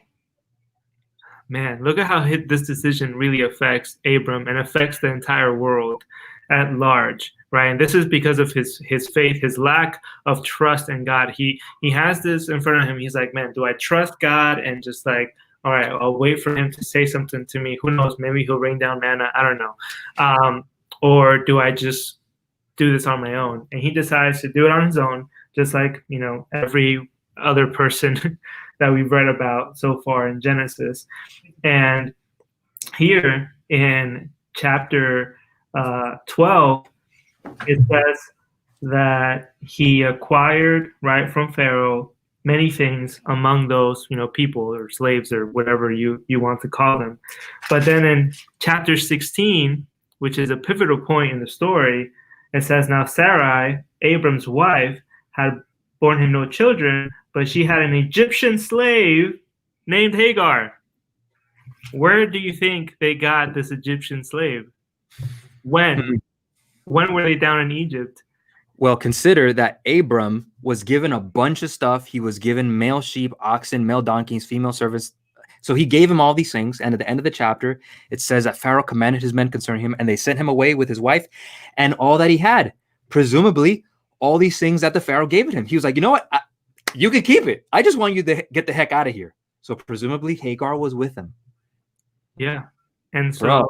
this decision really affects Abram and affects the entire world at large, right? And this is because of his faith, his lack of trust in God. He has this in front of him. He's like, man, do I trust God and just like all right, I'll wait for him to say something to me. Who knows? Maybe he'll rain down manna. I don't know. Or do I just do this on my own? And he decides to do it on his own, just like, every other person that we've read about so far in Genesis. And here in chapter 12, it says that he acquired, right, from Pharaoh many things, among those, people or slaves or whatever you want to call them. But then in chapter 16, which is a pivotal point in the story, it says, now Sarai, Abram's wife, had borne him no children, but she had an Egyptian slave named Hagar. Where do you think they got this Egyptian slave? When? When were they down in Egypt? Well, consider that Abram was given a bunch of stuff. He was given male sheep, oxen, male donkeys, female servants. So he gave him all these things. And at the end of the chapter, it says that Pharaoh commanded his men concerning him, and they sent him away with his wife and all that he had. Presumably, all these things that the Pharaoh gave him. He was like, you know what? You can keep it. I just want you to get the heck out of here. So presumably, Hagar was with him. Yeah. And so,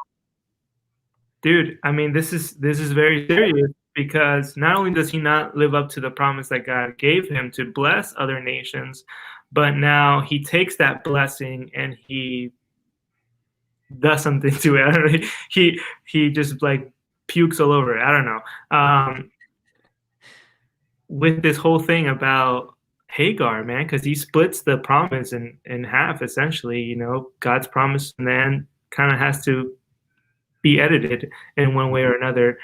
dude, I mean, this is very serious, because not only does he not live up to the promise that God gave him to bless other nations, but now he takes that blessing and he does something to it. I don't know. He just like pukes all over it. I don't know. With this whole thing about Hagar, man, because he splits the promise in half, essentially. God's promise, and then kind of has to be edited in one way or another,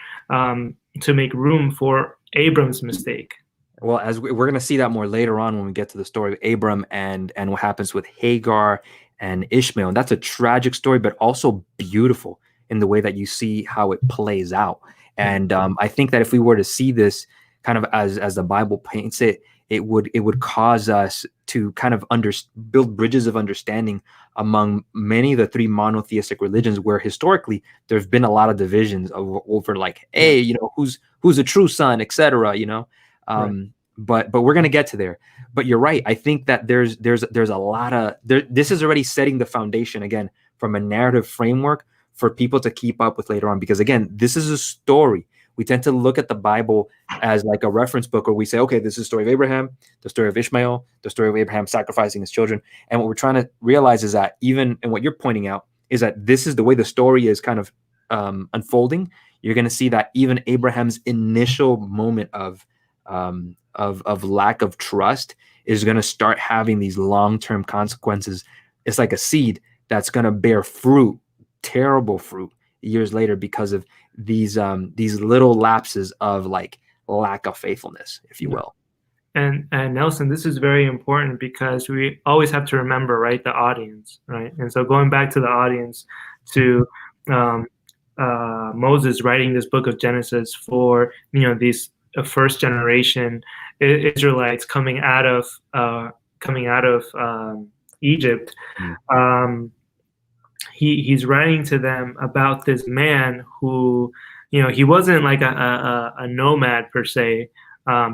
to make room for Abram's mistake. Well, as we're going to see that more later on when we get to the story of Abram and what happens with Hagar and Ishmael. And that's a tragic story, but also beautiful in the way that you see how it plays out. And I think that if we were to see this kind of as the Bible paints it, it would cause us to kind of build bridges of understanding among many of the three monotheistic religions, where historically there's been a lot of divisions over like, hey, who's a true son, etc. Right. But we're gonna get to there. But you're right. I think that there's a lot of this is already setting the foundation again from a narrative framework for people to keep up with later on, because again, this is a story. We tend to look at the Bible as like a reference book where we say, okay, this is the story of Abraham, the story of Ishmael, the story of Abraham sacrificing his children. And what we're trying to realize is that even, and what you're pointing out is that this is the way the story is kind of unfolding. You're going to see that even Abraham's initial moment of lack of trust is going to start having these long-term consequences. It's like a seed that's going to bear fruit, terrible fruit, years later because of these little lapses of like lack of faithfulness, if you will. And Nelson, this is very important, because we always have to remember, right, the audience, right? And so going back to the audience, to Moses writing this book of Genesis for these first generation Israelites coming out of Egypt. He's writing to them about this man who, he wasn't like a nomad per se,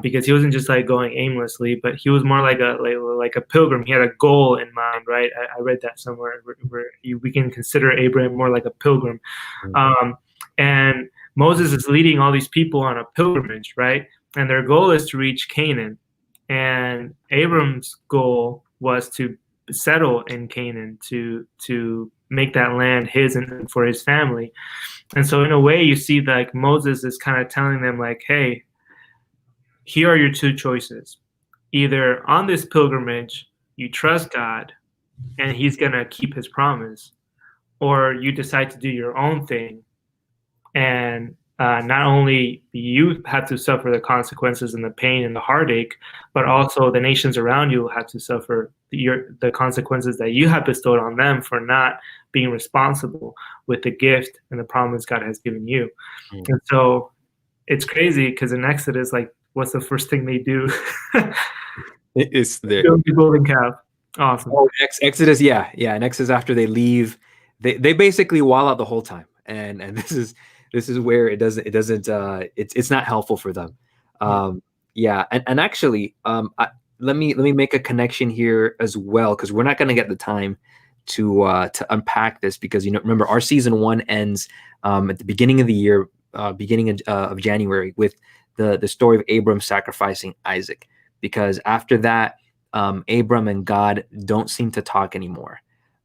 because he wasn't just like going aimlessly, but he was more like a pilgrim. He had a goal in mind, right? I read that somewhere where we can consider Abraham more like a pilgrim. And Moses is leading all these people on a pilgrimage, right? And their goal is to reach Canaan. And Abram's goal was to settle in Canaan, to make that land his and for his family. And so in a way, you see like Moses is kind of telling them like, hey, here are your two choices. Either on this pilgrimage, you trust God and he's going to keep his promise, or you decide to do your own thing. And not only you have to suffer the consequences and the pain and the heartache, but also the nations around you will have to suffer the consequences that you have bestowed on them for not being responsible with the gift and the promise God has given you. And so it's crazy, because in Exodus, like, what's the first thing they do? It's the golden calf. Awesome. Oh, Exodus, yeah. In Exodus, after they leave, they basically wall out the whole time, and this is where it's not helpful for them. And actually, let me make a connection here as well, because we're not going to get the time to unpack this, because remember, our season 1 ends at the beginning of the year, beginning of January, with the story of Abram sacrificing Isaac, because after that, Abram and God don't seem to talk anymore,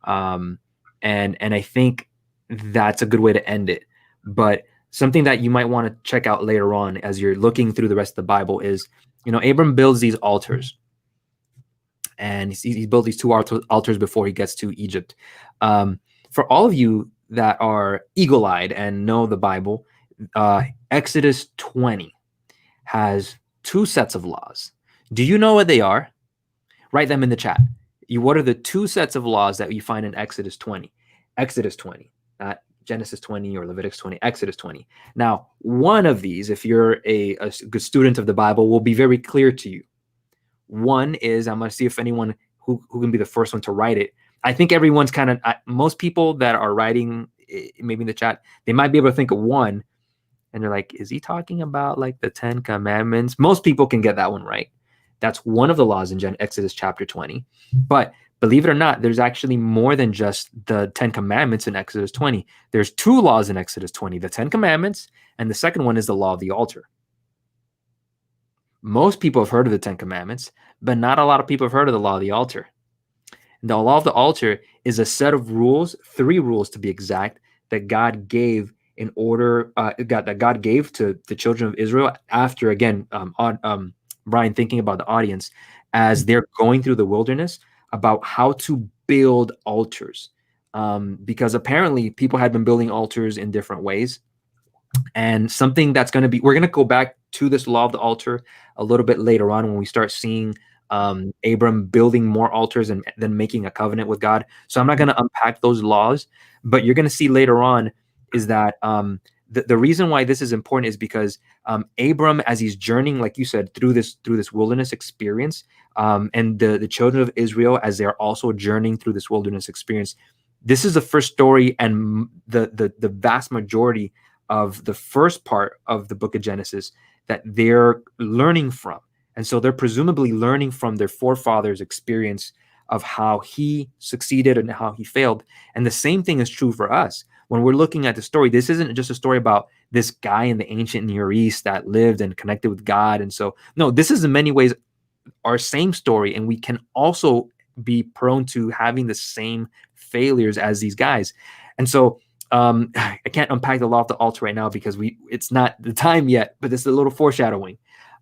and I think that's a good way to end it. But something that you might want to check out later on as you're looking through the rest of the Bible is, Abram builds these altars, and he built these 2 altars before he gets to Egypt. For all of you that are eagle-eyed and know the Bible, Exodus 20 has 2 sets of laws. Do you know what they are? Write them in the chat. What are the 2 sets of laws that you find in Exodus 20? Exodus 20, not Genesis 20 or Leviticus 20, Exodus 20. Now, one of these, if you're a good student of the Bible, will be very clear to you. One is, I'm going to see if anyone who can be the first one to write it. I think everyone's kind of, most people that are writing, maybe in the chat, they might be able to think of one, and they're like, is he talking about like the 10 commandments? Most people can get that one right. That's one of the laws in Exodus chapter 20. But believe it or not, there's actually more than just the 10 commandments in Exodus 20. There's 2 laws in Exodus 20, the 10 commandments, and the second one is the law of the altar. Most people have heard of the 10 commandments, but not a lot of people have heard of the law of the altar. And the law of the altar is a set of rules, 3 rules to be exact, that God gave in order, that God gave to the children of Israel after, again, Brian, thinking about the audience, as they're going through the wilderness, about how to build altars. Because apparently people had been building altars in different ways. And something that's going to be, we're going to go back to this law of the altar a little bit later on when we start seeing Abram building more altars and then making a covenant with God. So I'm not going to unpack those laws, but you're going to see later on is that the reason why this is important is because Abram, as he's journeying, like you said, through this wilderness experience, and the children of Israel, as they're also journeying through this wilderness experience, this is the first story, and the vast majority of the first part of the book of Genesis that they're learning from. And so they're presumably learning from their forefathers' experience of how he succeeded and how he failed. And the same thing is true for us. When we're looking at the story, this isn't just a story about this guy in the ancient Near East that lived and connected with God. And so, no, this is in many ways our same story. And we can also be prone to having the same failures as these guys. And so I can't unpack the law of the altar right now because it's not the time yet, but it's a little foreshadowing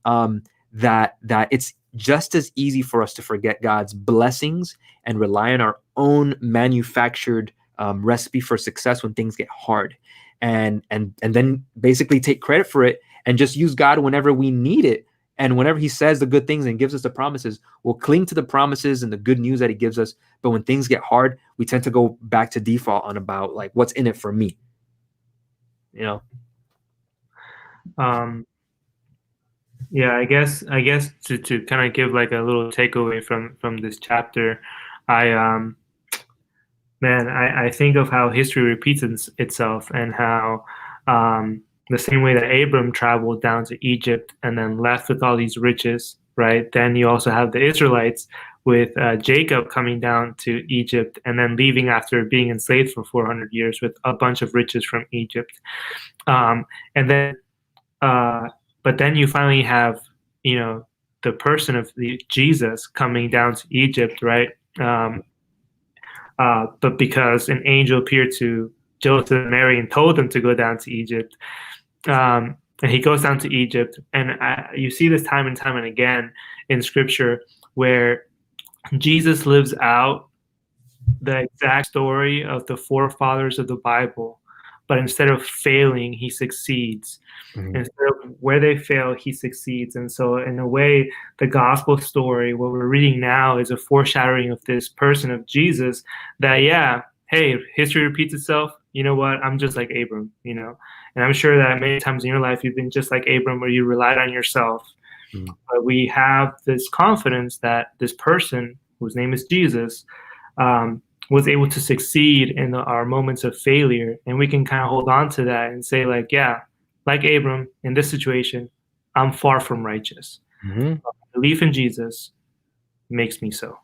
that it's just as easy for us to forget God's blessings and rely on our own manufactured recipe for success when things get hard, and then basically take credit for it and just use God whenever we need it. And whenever he says the good things and gives us the promises, we'll cling to the promises and the good news that he gives us. But when things get hard, we tend to go back to default on about like, what's in it for me? Yeah, I guess to kind of give like a little takeaway from this chapter, I think of how history repeats itself, and how the same way that Abram traveled down to Egypt and then left with all these riches, right? Then you also have the Israelites with Jacob coming down to Egypt and then leaving after being enslaved for 400 years with a bunch of riches from Egypt. But then you finally have, the person of Jesus coming down to Egypt, right? But because an angel appeared to Joseph and Mary and told them to go down to Egypt, and he goes down to Egypt, and you see this time and time and again in Scripture where Jesus lives out the exact story of the forefathers of the Bible, but instead of failing, he succeeds. Mm-hmm. Instead of where they fail, he succeeds. And so in a way, the gospel story, what we're reading now, is a foreshadowing of this person of Jesus that, hey, history repeats itself. You know what? I'm just like Abram, and I'm sure that many times in your life, you've been just like Abram, where you relied on yourself. Mm-hmm. But we have this confidence that this person, whose name is Jesus, was able to succeed in our moments of failure. And we can kind of hold on to that and say, like Abram, in this situation, I'm far from righteous. Mm-hmm. Belief in Jesus makes me so.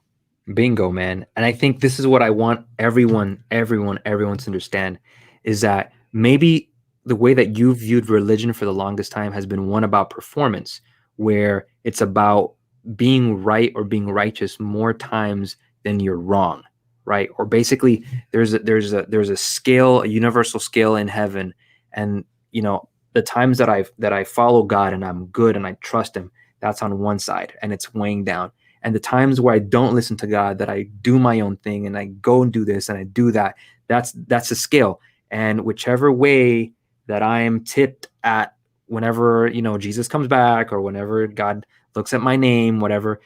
Bingo, man. And I think this is what I want everyone to understand is that maybe the way that you viewed religion for the longest time has been one about performance, where it's about being right or being righteous more times than you're wrong, right? Or basically there's a scale, a universal scale in heaven, and the times that I follow God and I'm good and I trust him, that's on one side and it's weighing down, and the times where I don't listen to God, that I do my own thing and I go and do this and I do that, that's the scale. And whichever way that I am tipped at, whenever Jesus comes back or whenever God looks at my name, whatever,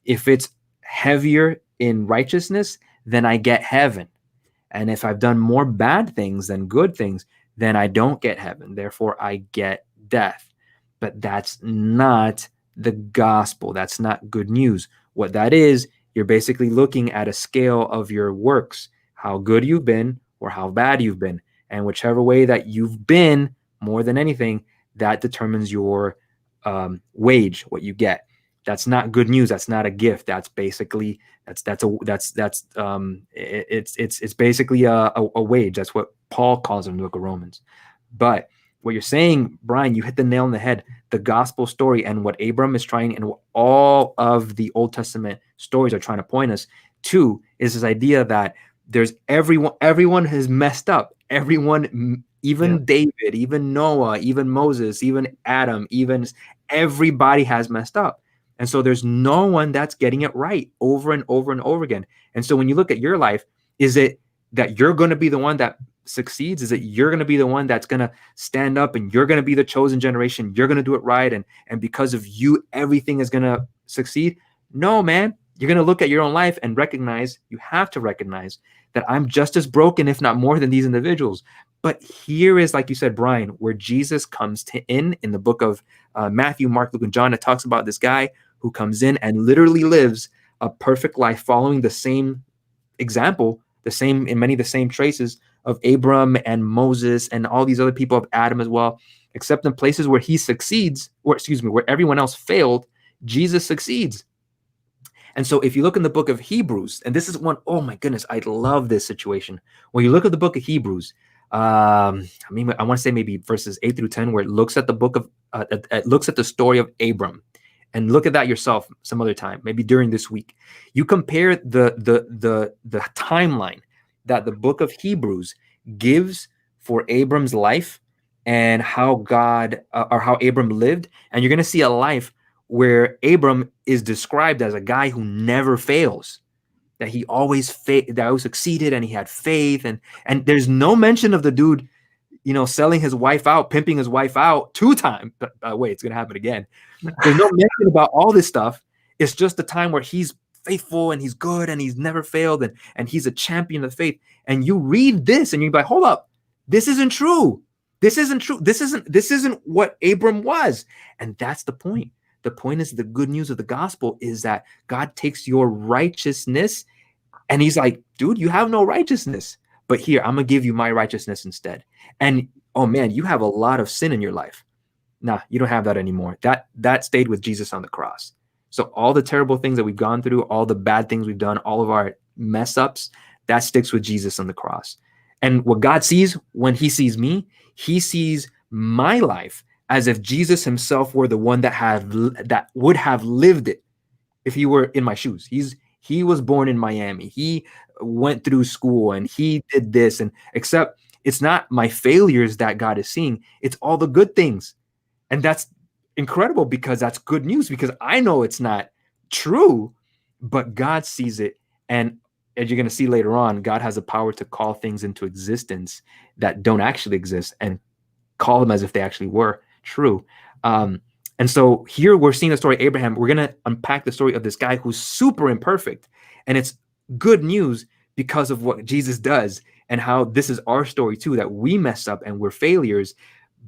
if it's heavier in righteousness, then I get heaven. And if I've done more bad things than good things, then I don't get heaven. Therefore, I get death. But that's not the gospel. That's not good news. What that is, you're basically looking at a scale of your works, how good you've been or how bad you've been. And whichever way that you've been, more than anything, that determines your wage, what you get. That's not good news. That's not a gift. That's basically it's basically a wage. That's what Paul calls it in the book of Romans. But what you're saying, Brian, you hit the nail on the head. The gospel story and what Abram is trying, and what all of the Old Testament stories are trying to point us to, is this idea that there's everyone has messed up. Everyone, even David, even Noah, even Moses, even Adam, even everybody has messed up. And so there's no one that's getting it right over and over and over again. And so when you look at your life, is it that you're going to be the one that succeeds? Is it you're going to be the one that's going to stand up and you're going to be the chosen generation? You're going to do it right. And because of you, everything is going to succeed? No, man. You're going to look at your own life and recognize, you have to recognize that I'm just as broken, if not more, than these individuals. But here is, like you said, Brian, where Jesus comes in the book of Matthew, Mark, Luke, and John. It talks about this guy who comes in and literally lives a perfect life following the same example, in many of the same traces of Abram and Moses and all these other people, of Adam as well, except in places where he succeeds, or where everyone else failed, Jesus succeeds. And so if you look in the book of Hebrews, and this is one, oh my goodness, I love this situation. When you look at the book of Hebrews, I want to say maybe verses 8 through 10, where it looks at the book of, it looks at the story of Abram. And look at that yourself some other time, maybe during this week. You compare the timeline that the book of Hebrews gives for Abram's life and how God or how Abram lived, and you're going to see a life where Abram is described as a guy who never fails, that he always succeeded, and he had faith, and there's no mention of the dude, selling his wife out, pimping his wife out 2 times. But wait, it's going to happen again. There's no mention about all this stuff. It's just the time where he's faithful and he's good and he's never failed and he's a champion of faith. And you read this and you're like, hold up, this isn't true. This isn't true. This isn't what Abram was. And that's the point. The point is, the good news of the gospel is that God takes your righteousness and he's like, dude, you have no righteousness, but here, I'm going to give you my righteousness instead. And oh man, you have a lot of sin in your life. Nah, you don't have that anymore. That stayed with Jesus on the cross. So all the terrible things that we've gone through, all the bad things we've done, all of our mess ups, that sticks with Jesus on the cross. And what God sees when he sees me, he sees my life as if Jesus himself were the one that would have lived it if he were in my shoes. He was born in Miami. He went through school and he did this, and except it's not my failures that God is seeing, it's all the good things. And that's incredible, because that's good news, because I know it's not true, but God sees it. And as you're going to see later on, God has the power to call things into existence that don't actually exist and call them as if they actually were true. And so here we're seeing the story of Abraham. We're going to unpack the story of this guy who's super imperfect. And it's good news because of what Jesus does, and how this is our story too, that we mess up and we're failures,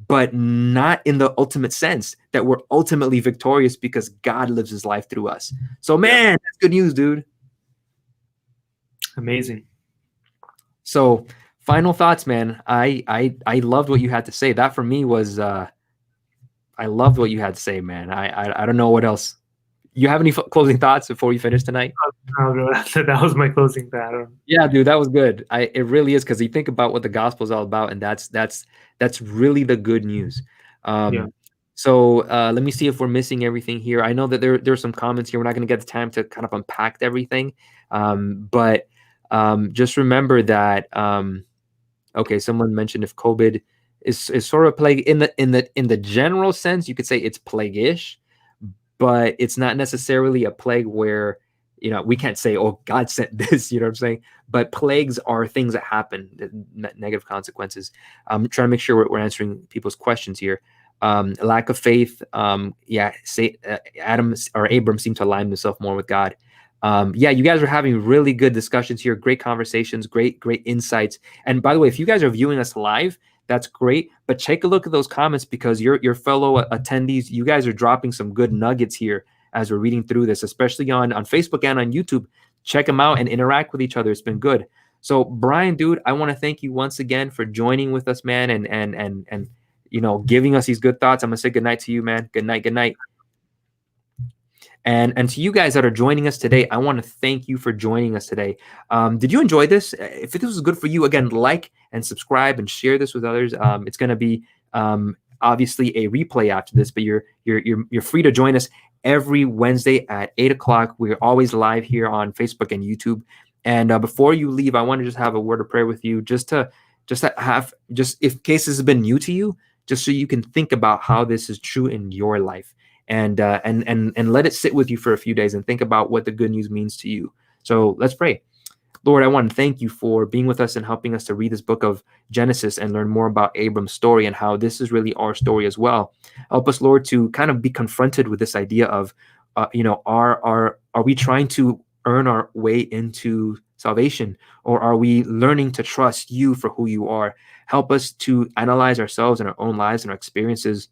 but not in the ultimate sense, that we're ultimately victorious because God lives his life through us. So man, that's good news, dude. Amazing. So final thoughts, man. I loved what you had to say. That for me was, I loved what you had to say, man. I don't know what else. You have any closing thoughts before we finish tonight? Oh, bro, that was my closing thought. Yeah, dude, that was good. It really is because you think about what the gospel is all about, and that's really the good news. Yeah. Um, so let me see if we're missing everything here. I know that there's some comments here. We're not going to get the time to kind of unpack everything, but just remember that. Okay, someone mentioned if COVID is sort of plague in the general sense, you could say it's plague-ish, but it's not necessarily a plague where we can't say, oh, God sent this, you know what I'm saying? But plagues are things that happen, negative consequences. I'm trying to make sure we're answering people's questions here. Lack of faith, yeah, say Adam or Abram seemed to align himself more with God. Yeah, you guys are having really good discussions here, great conversations, great insights. And by the way, if you guys are viewing us live, that's great. But take a look at those comments because your fellow attendees, you guys are dropping some good nuggets here as we're reading through this, especially on Facebook and on YouTube. Check them out and interact with each other. It's been good. So Brian, dude, I want to thank you once again for joining with us, man, and giving us these good thoughts. I'm gonna say good night to you, man. Good night. Good night. And to you guys that are joining us today, I want to thank you for joining us today. Did you enjoy this? If this was good for you, again, like and subscribe and share this with others. It's going to be obviously a replay after this, but you're free to join us every Wednesday at 8 o'clock. We're always live here on Facebook and YouTube. And before you leave, I want to just have a word of prayer with you, just if cases have been new to you, just so you can think about how this is true in your life and let it sit with you for a few days and think about what the good news means to you. So let's pray. Lord, I want to thank you for being with us and helping us to read this book of Genesis and learn more about Abram's story and how this is really our story as well. Help us, Lord, to kind of be confronted with this idea of, are we trying to earn our way into salvation, or are we learning to trust you for who you are? Help us to analyze ourselves and our own lives and our experiences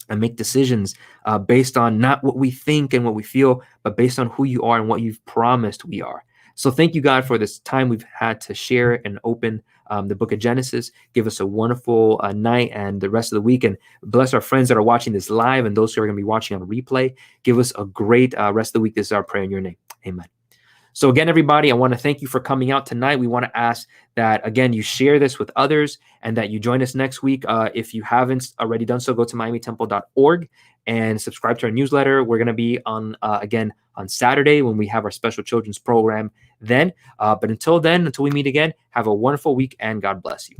and make decisions based on not what we think and what we feel, but based on who you are and what you've promised we are. So thank you, God, for this time we've had to share and open the book of Genesis. Give us a wonderful night and the rest of the week. And bless our friends that are watching this live and those who are going to be watching on replay. Give us a great rest of the week. This is our prayer in your name. Amen. So again, everybody, I want to thank you for coming out tonight. We want to ask that, again, you share this with others and that you join us next week. If you haven't already done so, go to miamitemple.org and subscribe to our newsletter. We're going to be on, again, on Saturday when we have our special children's program then. But until then, until we meet again, have a wonderful week and God bless you.